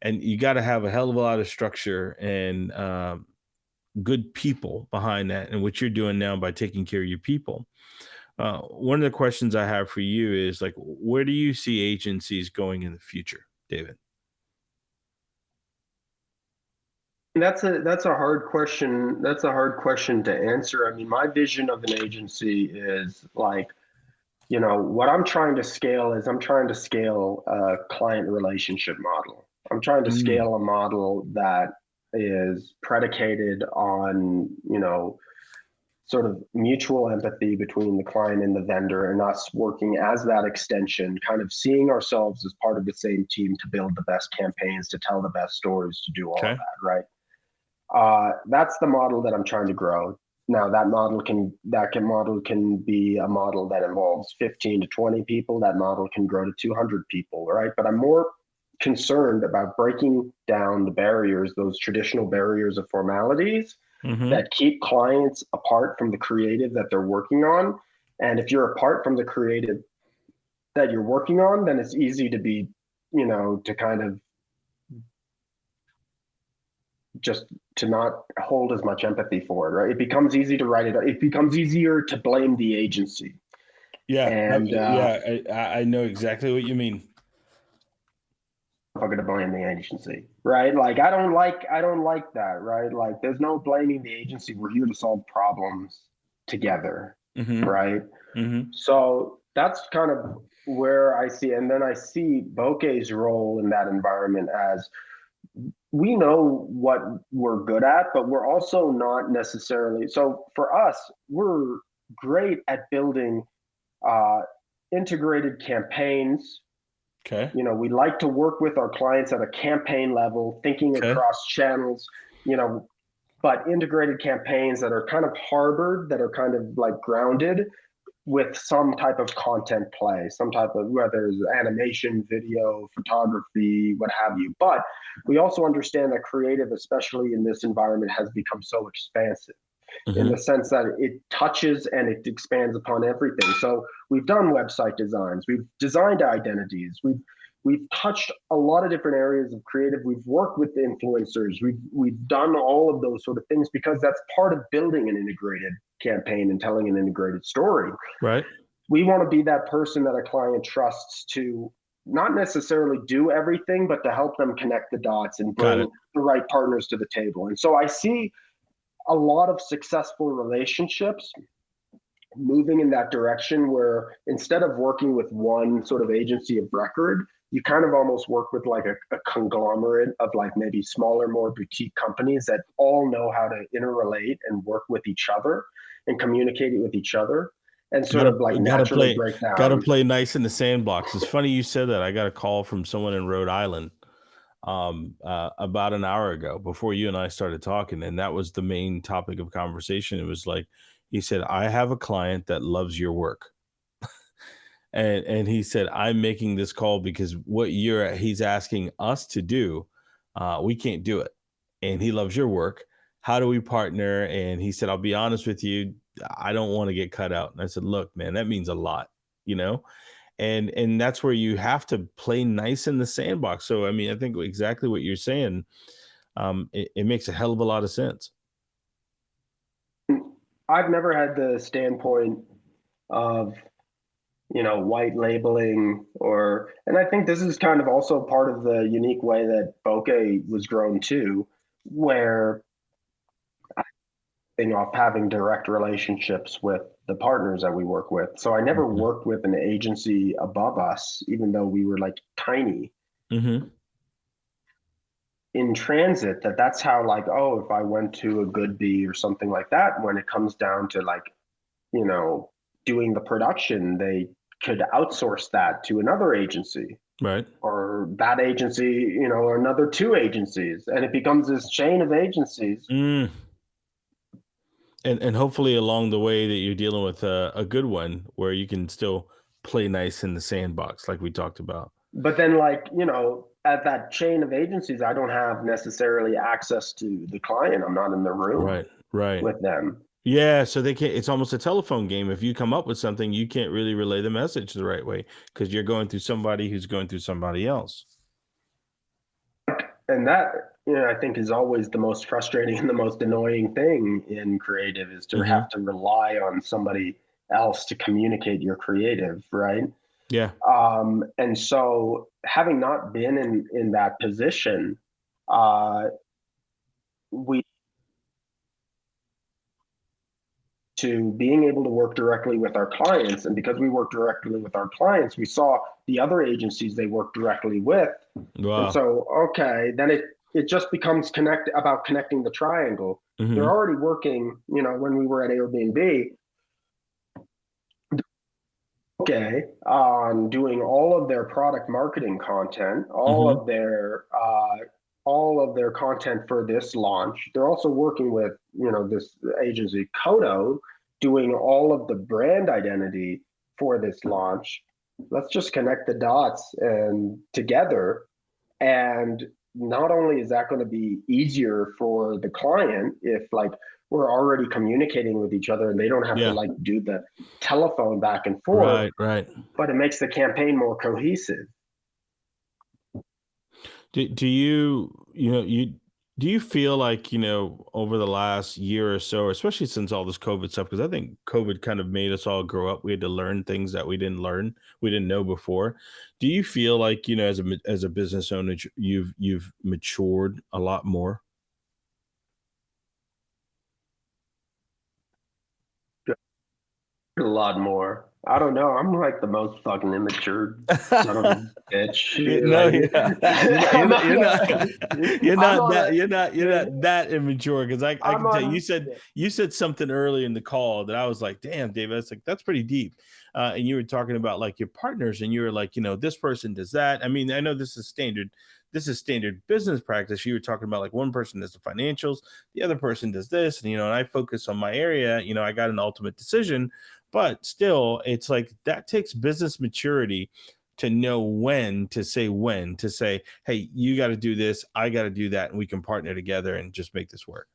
you got to have a hell of a lot of structure and good people behind that, and what you're doing now by taking care of your people. One of the questions I have for you is like, where do you see agencies going in the future, David? That's a hard question. That's a hard question to answer. I mean, my vision of an agency is like, you know, what I'm trying to scale is I'm trying to scale a client relationship model. I'm trying to scale a model that is predicated on, you know, sort of mutual empathy between the client and the vendor, and us working as that extension, kind of seeing ourselves as part of the same team to build the best campaigns, to tell the best stories, to do all of that, right? That's the model that I'm trying to grow. Now that model can be a model that involves 15 to 20 people. That model can grow to 200 people, right? But I'm more concerned about breaking down the barriers, those traditional barriers of formalities that keep clients apart from the creative that they're working on. And if you're apart from the creative that you're working on, then it's easy to be, to kind of just to not hold as much empathy for it, right? It becomes easy to write it. It becomes easier to blame the agency. Yeah. And I know exactly what you mean. I'm going to blame the agency, right? Like, I don't like that, right? Like, there's no blaming the agency. We're here to solve problems together, right? So that's kind of where I see, and then I see Bokeh's role in that environment as, we know what we're good at, but we're also not necessarily. So for us, we're great at building integrated campaigns. Okay. We like to work with our clients at a campaign level, thinking across channels, but integrated campaigns that are kind of harbored, that are kind of like grounded with some type of content play, some type of, whether it's animation, video, photography, what have you. But we also understand that creative, especially in this environment, has become so expansive in the sense that it touches and it expands upon everything. So we've done website designs, we've designed identities, we've touched a lot of different areas of creative. We've worked with influencers. We've done all of those sort of things because that's part of building an integrated campaign and telling an integrated story. Right. We want to be that person that a client trusts to not necessarily do everything, but to help them connect the dots and bring the right partners to the table. And so I see a lot of successful relationships moving in that direction, where instead of working with one sort of agency of record, you kind of almost work with like a conglomerate of like maybe smaller, more boutique companies that all know how to interrelate and work with each other and communicate with each other, and sort of like naturally break down. Got to play nice in the sandbox. It's funny you said that. I got a call from someone in Rhode Island about an hour ago, before you and I started talking, and that was the main topic of conversation. It was like, he said, I have a client that loves your work. and he said, I'm making this call because what he's asking us to do, we can't do it. And he loves your work. How do we partner? And he said, I'll be honest with you, I don't want to get cut out. And I said, look, man, that means a lot, And that's where you have to play nice in the sandbox. So, I mean, I think exactly what you're saying, it makes a hell of a lot of sense. I've never had the standpoint of, white labeling and I think this is kind of also part of the unique way that Bokeh was grown too, where off having direct relationships with the partners that we work with. So I never worked with an agency above us, even though we were like tiny. In transit, that's how, like, if I went to a Goodby or something like that, when it comes down to like, doing the production, they could outsource that to another agency. Right. Or that agency, or another two agencies. And it becomes this chain of agencies. And hopefully along the way that you're dealing with a good one where you can still play nice in the sandbox, like we talked about. But then, like, at that chain of agencies, I don't have necessarily access to the client. I'm not in the room with them. Yeah, so they can't. It's almost a telephone game. If you come up with something, you can't really relay the message the right way because you're going through somebody who's going through somebody else. And that, I think is always the most frustrating and the most annoying thing in creative, is to have to rely on somebody else to communicate your creative, right? Yeah. And so, having not been in that position, to being able to work directly with our clients. And because we work directly with our clients, we saw the other agencies they work directly with. Wow. And so, then it just becomes about connecting the triangle. Mm-hmm. They're already working, when we were at Airbnb, okay, on doing all of their product marketing content, all of their content for this launch. They're also working with, this agency Kodo, doing all of the brand identity for this launch. Let's just connect the dots and together. And not only is that going to be easier for the client if like we're already communicating with each other and they don't have to like do the telephone back and forth, right. But it makes the campaign more cohesive. Do you feel like, over the last year or so, especially since all this COVID stuff, because I think COVID kind of made us all grow up. We had to learn things that we didn't know before. Do you feel like, as a business owner, you've matured a lot more? A lot more. I don't know. I'm like the most fucking immature son of a bitch. No, you're not that immature, because I can tell you said something early in the call that I was like, damn, Dave, that's pretty deep. And you were talking about like your partners, and you were like, this person does that. I mean, I know this is standard business practice. You were talking about like one person does the financials, the other person does this, and and I focus on my area. I got an ultimate decision, but still, it's like that takes business maturity to know when to say, hey, you got to do this, I got to do that, and we can partner together and just make this work.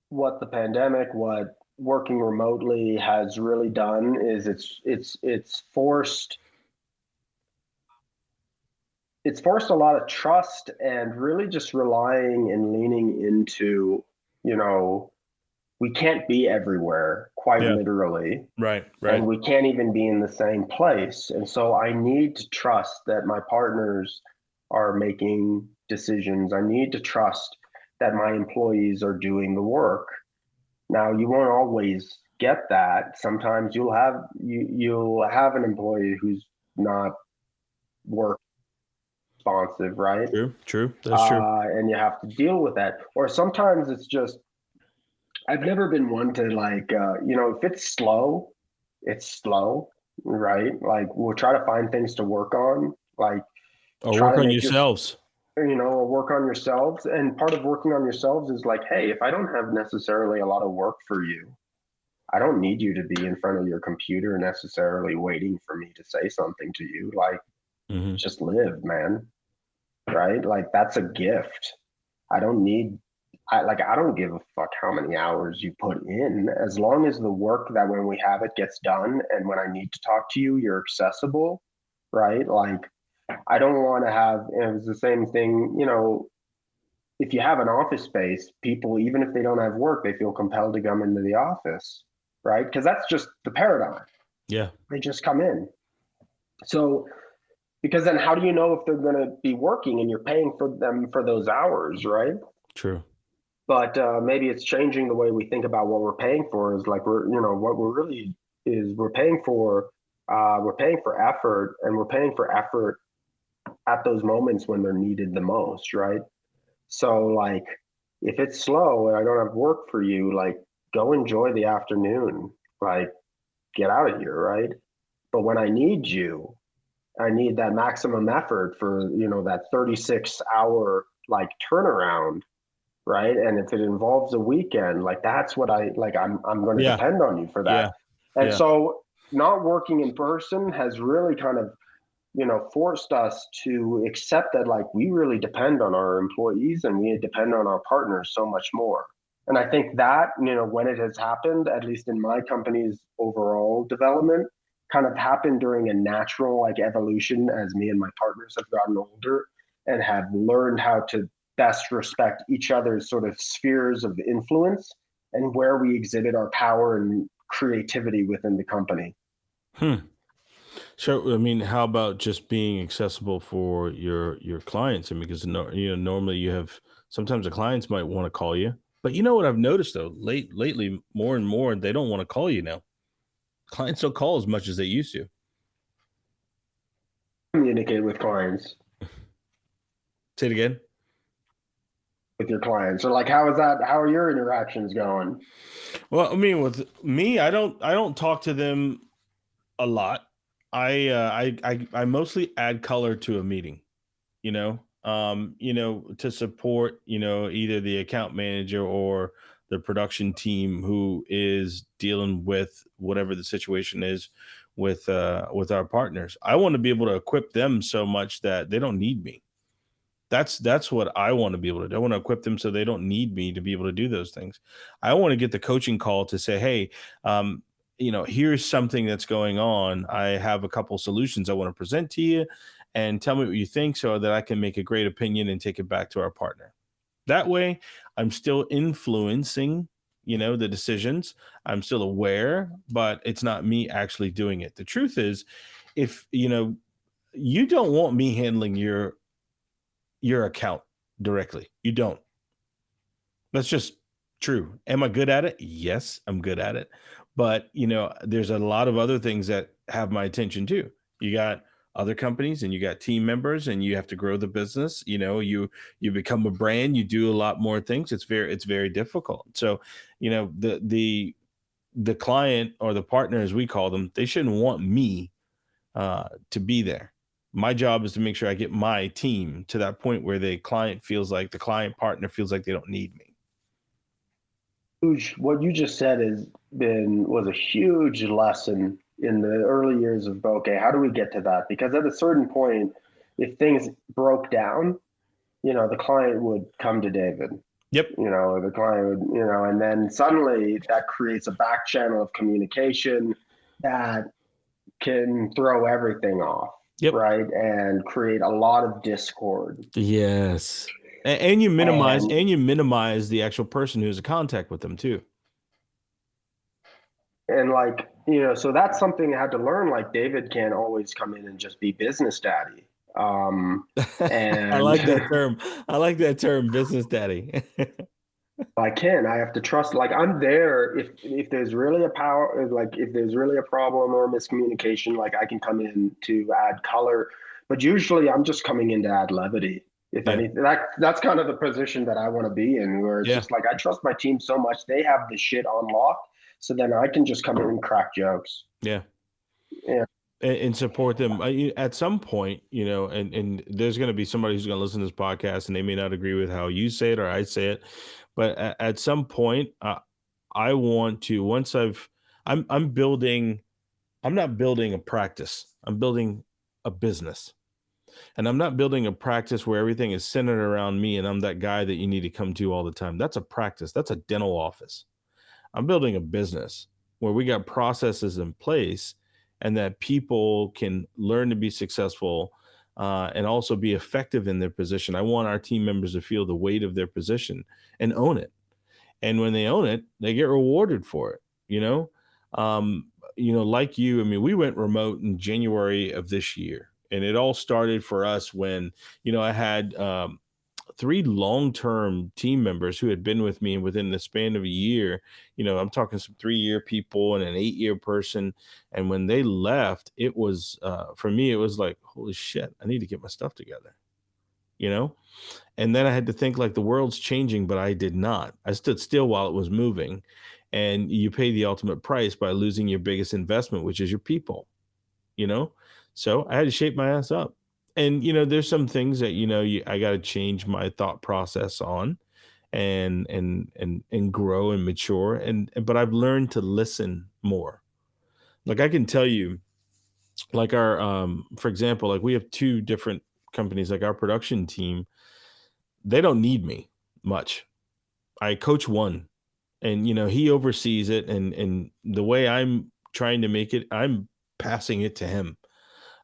What the pandemic, what working remotely has really done is it's forced a lot of trust and really just relying and leaning into, we can't be everywhere, quite literally. Right. And we can't even be in the same place. And so I need to trust that my partners are making decisions. I need to trust that my employees are doing the work. Now, you won't always get that. Sometimes you'll have an employee who's not work responsive, right? True. That's true. And you have to deal with that. Or sometimes it's just, I've never been one to like, if it's slow, right? Like we'll try to find things to work on, like work on yourselves. Or work on yourselves. And part of working on yourselves is like, hey, if I don't have necessarily a lot of work for you, I don't need you to be in front of your computer necessarily waiting for me to say something to you. Like, just live, man. Right? Like that's a gift. I don't give a fuck how many hours you put in, as long as the work that when we have it gets done, and when I need to talk to you, you're accessible, right? Like I don't want to have, it was the same thing, if you have an office space, people, even if they don't have work, they feel compelled to come into the office, right? Because that's just the paradigm. Yeah. They just come in. So, because then how do you know if they're going to be working and you're paying for them for those hours, right? True. But maybe it's changing the way we think about what we're paying for. Is like we're paying for effort, and we're paying for effort at those moments when they're needed the most, right? So like if it's slow and I don't have work for you, like go enjoy the afternoon, like get out of here, right? But when I need you, I need that maximum effort for, that 36-hour like turnaround, right? And if it involves a weekend, like that's what I'm going to depend on you for that. And so not working in person has really kind of, forced us to accept that like we really depend on our employees and we depend on our partners so much more. And I think that, when it has happened, at least in my company's overall development, kind of happened during a natural like evolution as me and my partners have gotten older and have learned how to best respect each other's sort of spheres of influence and where we exhibit our power and creativity within the company. So, I mean, how about just being accessible for your clients? I mean, because normally sometimes the clients might want to call you, but you know what I've noticed though, lately, more and more, they don't want to call you now. Clients don't call as much as they used to. Communicate with clients. Say it again. with your clients, or like how are your interactions going? Well, I mean, with me, I don't talk to them a lot. I mostly add color to a meeting, to support, either the account manager or the production team who is dealing with whatever the situation is with our partners. I want to be able to equip them so much that they don't need me. That's what I want to be able to do. I want to equip them so they don't need me to be able to do those things. I want to get the coaching call to say, hey, here's something that's going on. I have a couple solutions I want to present to you, and tell me what you think so that I can make a great opinion and take it back to our partner. That way, I'm still influencing, the decisions. I'm still aware, but it's not me actually doing it. The truth is, if, you don't want me handling your account directly. You don't. That's just true. Am I good at it? Yes, I'm good at it. But, there's a lot of other things that have my attention too. You got other companies and you got team members and you have to grow the business. You become a brand, you do a lot more things. It's very difficult. So, the client or the partner, as we call them, they shouldn't want me to be there. My job is to make sure I get my team to that point where the client partner feels like they don't need me. What you just said was a huge lesson in the early years of Bokeh. How do we get to that? Because at a certain point, if things broke down, the client would come to David. Yep. The client would, and then suddenly that creates a back channel of communication that can throw everything off. Yep. Right. And create a lot of discord. Yes. And you minimize the actual person who's in contact with them too. And so that's something I had to learn. Like David can't always come in and just be business daddy. And I like that term, business daddy. I have to trust, I'm there if there's really if there's really a problem or miscommunication, I can come in to add color, but usually I'm just coming in to add levity. If anything, that's kind of the position that I want to be in, where it's just I trust my team so much, they have the shit on lock, so then I can just come in and crack jokes. Yeah. And support them at some point, and there's going to be somebody who's going to listen to this podcast and they may not agree with how you say it or I say it, but at some point, I want to, I'm not building a practice. I'm building a business. And I'm not building a practice where everything is centered around me and I'm that guy that you need to come to all the time. That's a practice. That's a dental office. I'm building a business where we got processes in place and that people can learn to be successful and also be effective in their position. I want our team members to feel the weight of their position and own it. And when they own it, they get rewarded for it, like you. I mean, we went remote in January of this year. And it all started for us when, I had 3 long-term team members who had been with me within the span of a year. I'm talking some 3-year people and an 8-year person. And when they left, it was, for me, it was like, holy shit, I need to get my stuff together, And then I had to think the world's changing, but I did not. I stood still while it was moving. And you pay the ultimate price by losing your biggest investment, which is your people, So I had to shape my ass up. And, there's some things that, I got to change my thought process on and grow and mature. But I've learned to listen more. I can tell you, our, for example, we have 2 different companies, our production team, they don't need me much. I coach one and, he oversees it. And the way I'm trying to make it, I'm passing it to him.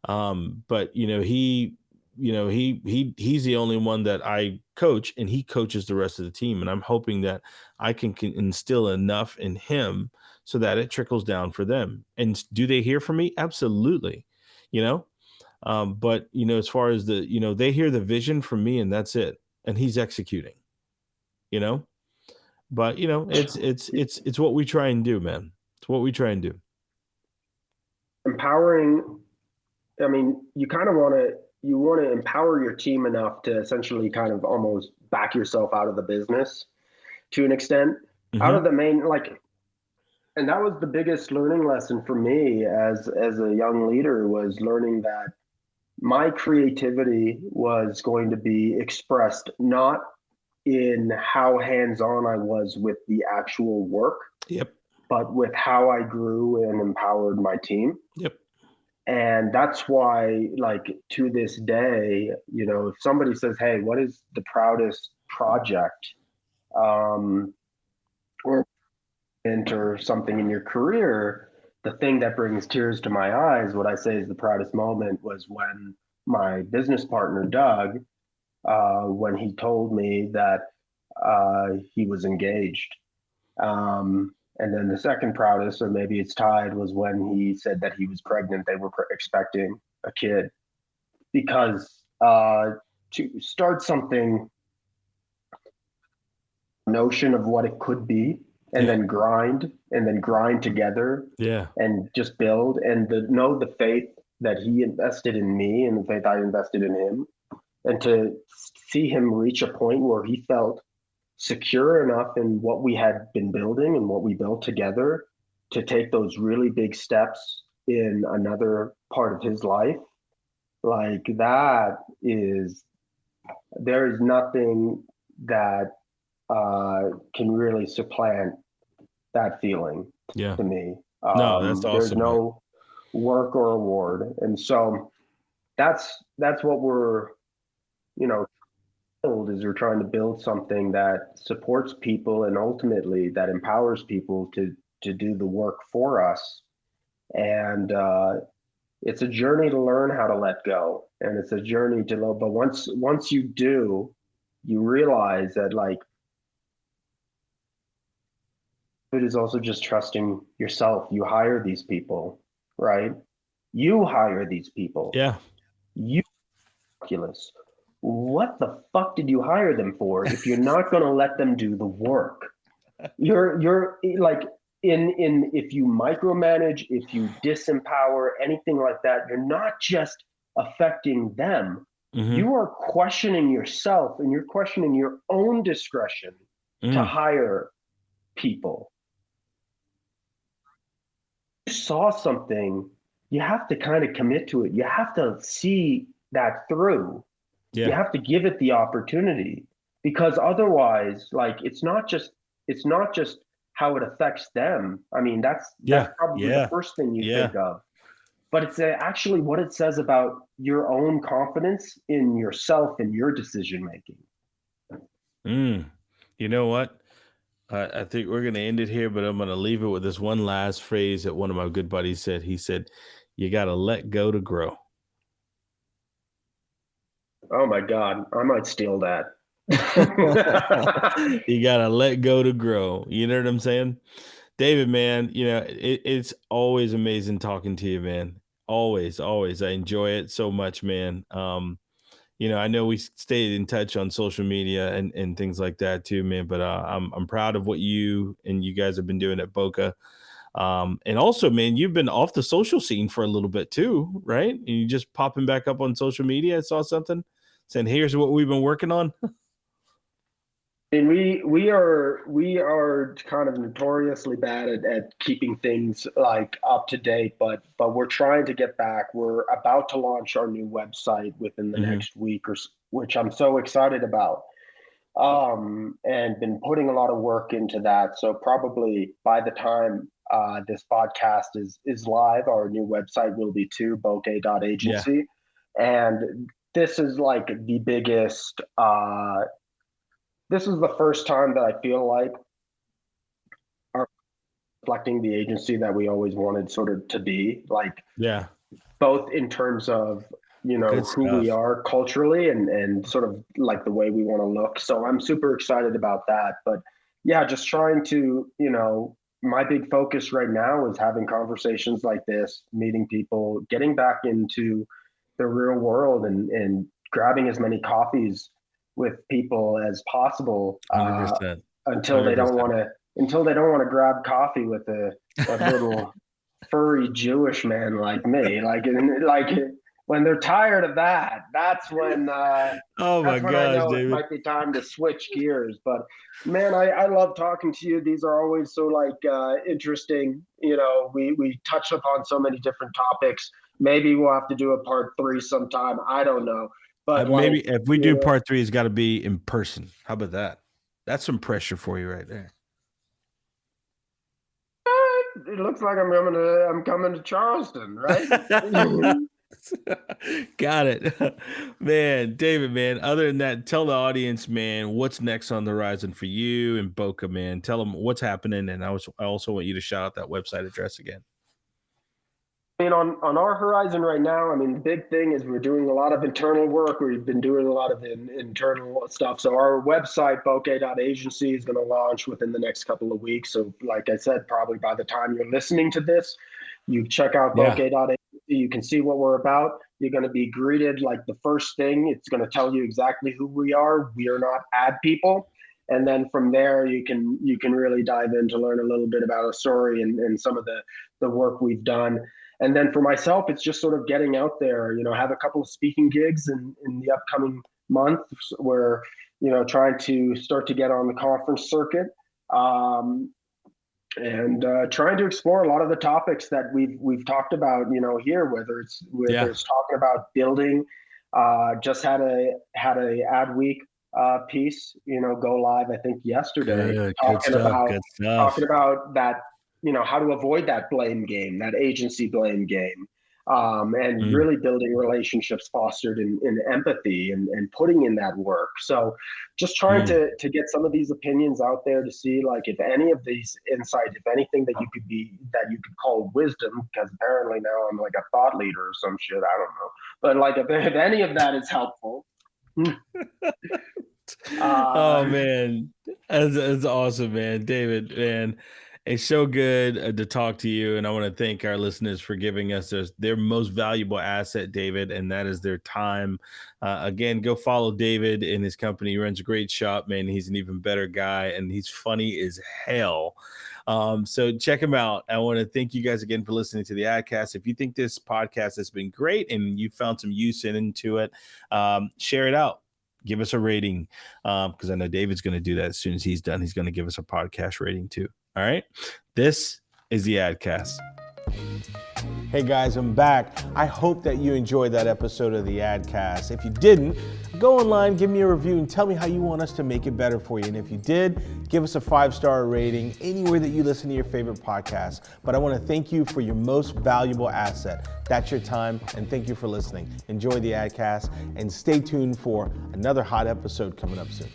But he's the only one that I coach and he coaches the rest of the team. And I'm hoping that I can instill enough in him so that it trickles down for them. And do they hear from me? Absolutely. But as far as they hear the vision from me and that's it. And he's executing, but it's what we try and do, man. It's what we try and do. Empowering. I mean, you kind of want to you want to empower your team enough to essentially kind of almost back yourself out of the business to an extent. Out of the main, like, and that was the biggest learning lesson for me as a young leader, was learning that my creativity was going to be expressed not in how hands-on I was with the actual work, but with how I grew and empowered my team. And that's why, like, to this day, you know, if somebody says, hey, what is the proudest project or enter something in your career, the thing that brings tears to my eyes, what I say is the proudest moment, was when my business partner, Doug, when he told me that he was engaged. And then the second proudest, or maybe it's tied, was when he said that he was pregnant. They were expecting a kid. Because to start something, notion of what it could be, and then grind together, and just build, and know the faith that he invested in me and the faith I invested in him, and to see him reach a point where he felt secure enough in what we had been building and what we built together to take those really big steps in another part of his life. Like, that is, there is nothing that can really supplant that feeling to me. No, that's awesome. There's no work or reward. And so that's what we're, you know, is we're trying to build something that supports people and ultimately that empowers people to do the work for us. And it's a journey to learn how to let go, and it's a journey to love. But once you do, you realize that, like, it is also just trusting yourself. You hire these people, right? You hire these people. You calculus. What the fuck did you hire them for if you're not going to let them do the work? You're like, if you micromanage, if you disempower, anything like that, you're not just affecting them. You are questioning yourself, and you're questioning your own discretion to hire people. You saw something, you have to kind of commit to it. You have to see that through. You have to give it the opportunity, because otherwise, like, it's not just how it affects them. I mean, that's probably the first thing you think of, but it's actually what it says about your own confidence in yourself and your decision making. You know what? I think we're going to end it here, but I'm going to leave it with this one last phrase that one of my good buddies said. He said, you got to let go to grow. Oh my God, I might steal that. You got to let go to grow. You know what I'm saying? David, man, you know, it's always amazing talking to you, man. Always. I enjoy it so much, man. You know, I know we stayed in touch on social media and things like that too, man, but I'm proud of what you and you guys have been doing at Bokeh. And also, man, you've been off the social scene for a little bit too, right? And you just popping back up on social media. I saw something saying, here's what we've been working on. And we are kind of notoriously bad at keeping things like up to date, but we're trying to get back. We're about to launch our new website within the next week, which I'm so excited about. And been putting a lot of work into that. So probably by the time this podcast is live, our new website will be too, bokeh.agency. And this is like the biggest this is the first time that I feel like are reflecting the agency that we always wanted sort of to be, like, both in terms of, you know, who we are culturally and sort of like the way we want to look. So I'm super excited about that. But yeah, just trying to, you know, my big focus right now is having conversations like this, meeting people, getting back into the real world and grabbing as many coffees with people as possible until they don't want to grab coffee with a little furry Jewish man like me, like when they're tired of that, that's when Oh my that's when I gosh, know it David. might be time to switch gears. But man, I love talking to you. These are always so interesting. We touch upon so many different topics. Maybe we'll have to do a part 3 sometime. I don't know. But Maybe if we do part 3, it's got to be in person. How about that? That's some pressure for you right there. It looks like I'm coming to Charleston, right? Got it. Man, David, man, other than that, tell the audience, man, what's next on the horizon for you and Bokeh, man. Tell them what's happening, and I also want you to shout out that website address again. I mean, on our horizon right now, I mean, the big thing is we're doing a lot of internal work. We've been doing a lot of internal stuff. So our website, Bokeh.agency, is going to launch within the next couple of weeks. So like I said, probably by the time you're listening to this, you check out Bokeh.agency. You can see what we're about. You're going to be greeted like the first thing. It's going to tell you exactly who we are. We are not ad people. And then from there, you can really dive in to learn a little bit about our story and some of the work we've done. And then for myself, it's just sort of getting out there, have a couple of speaking gigs in the upcoming month where, trying to start to get on the conference circuit and trying to explore a lot of the topics that we've talked about, here, whether it's talking about building, just had a Adweek piece, go live, I think yesterday, talking about that, how to avoid that blame game, that agency blame game, and really building relationships fostered in empathy and putting in that work. So just trying to get some of these opinions out there to see like if any of these insights, if anything that you could call wisdom, because apparently now I'm like a thought leader or some shit, I don't know. But like if any of that is helpful. Oh man, that's awesome, man. David, man, it's so good to talk to you, and I want to thank our listeners for giving us their most valuable asset, David, and that is their time. Again, go follow David and his company. He runs a great shop, man. He's an even better guy, and he's funny as hell. So check him out. I want to thank you guys again for listening to the AdCast. If you think this podcast has been great and you found some use into it, share it out. Give us a rating, because I know David's going to do that as soon as he's done. He's going to give us a podcast rating too. All right. This is the AdCast. Hey guys, I'm back. I hope that you enjoyed that episode of the AdCast. If you didn't, go online, give me a review, and tell me how you want us to make it better for you. And if you did, give us a 5-star rating anywhere that you listen to your favorite podcast. But I want to thank you for your most valuable asset. That's your time, and thank you for listening. Enjoy the AdCast, and stay tuned for another hot episode coming up soon.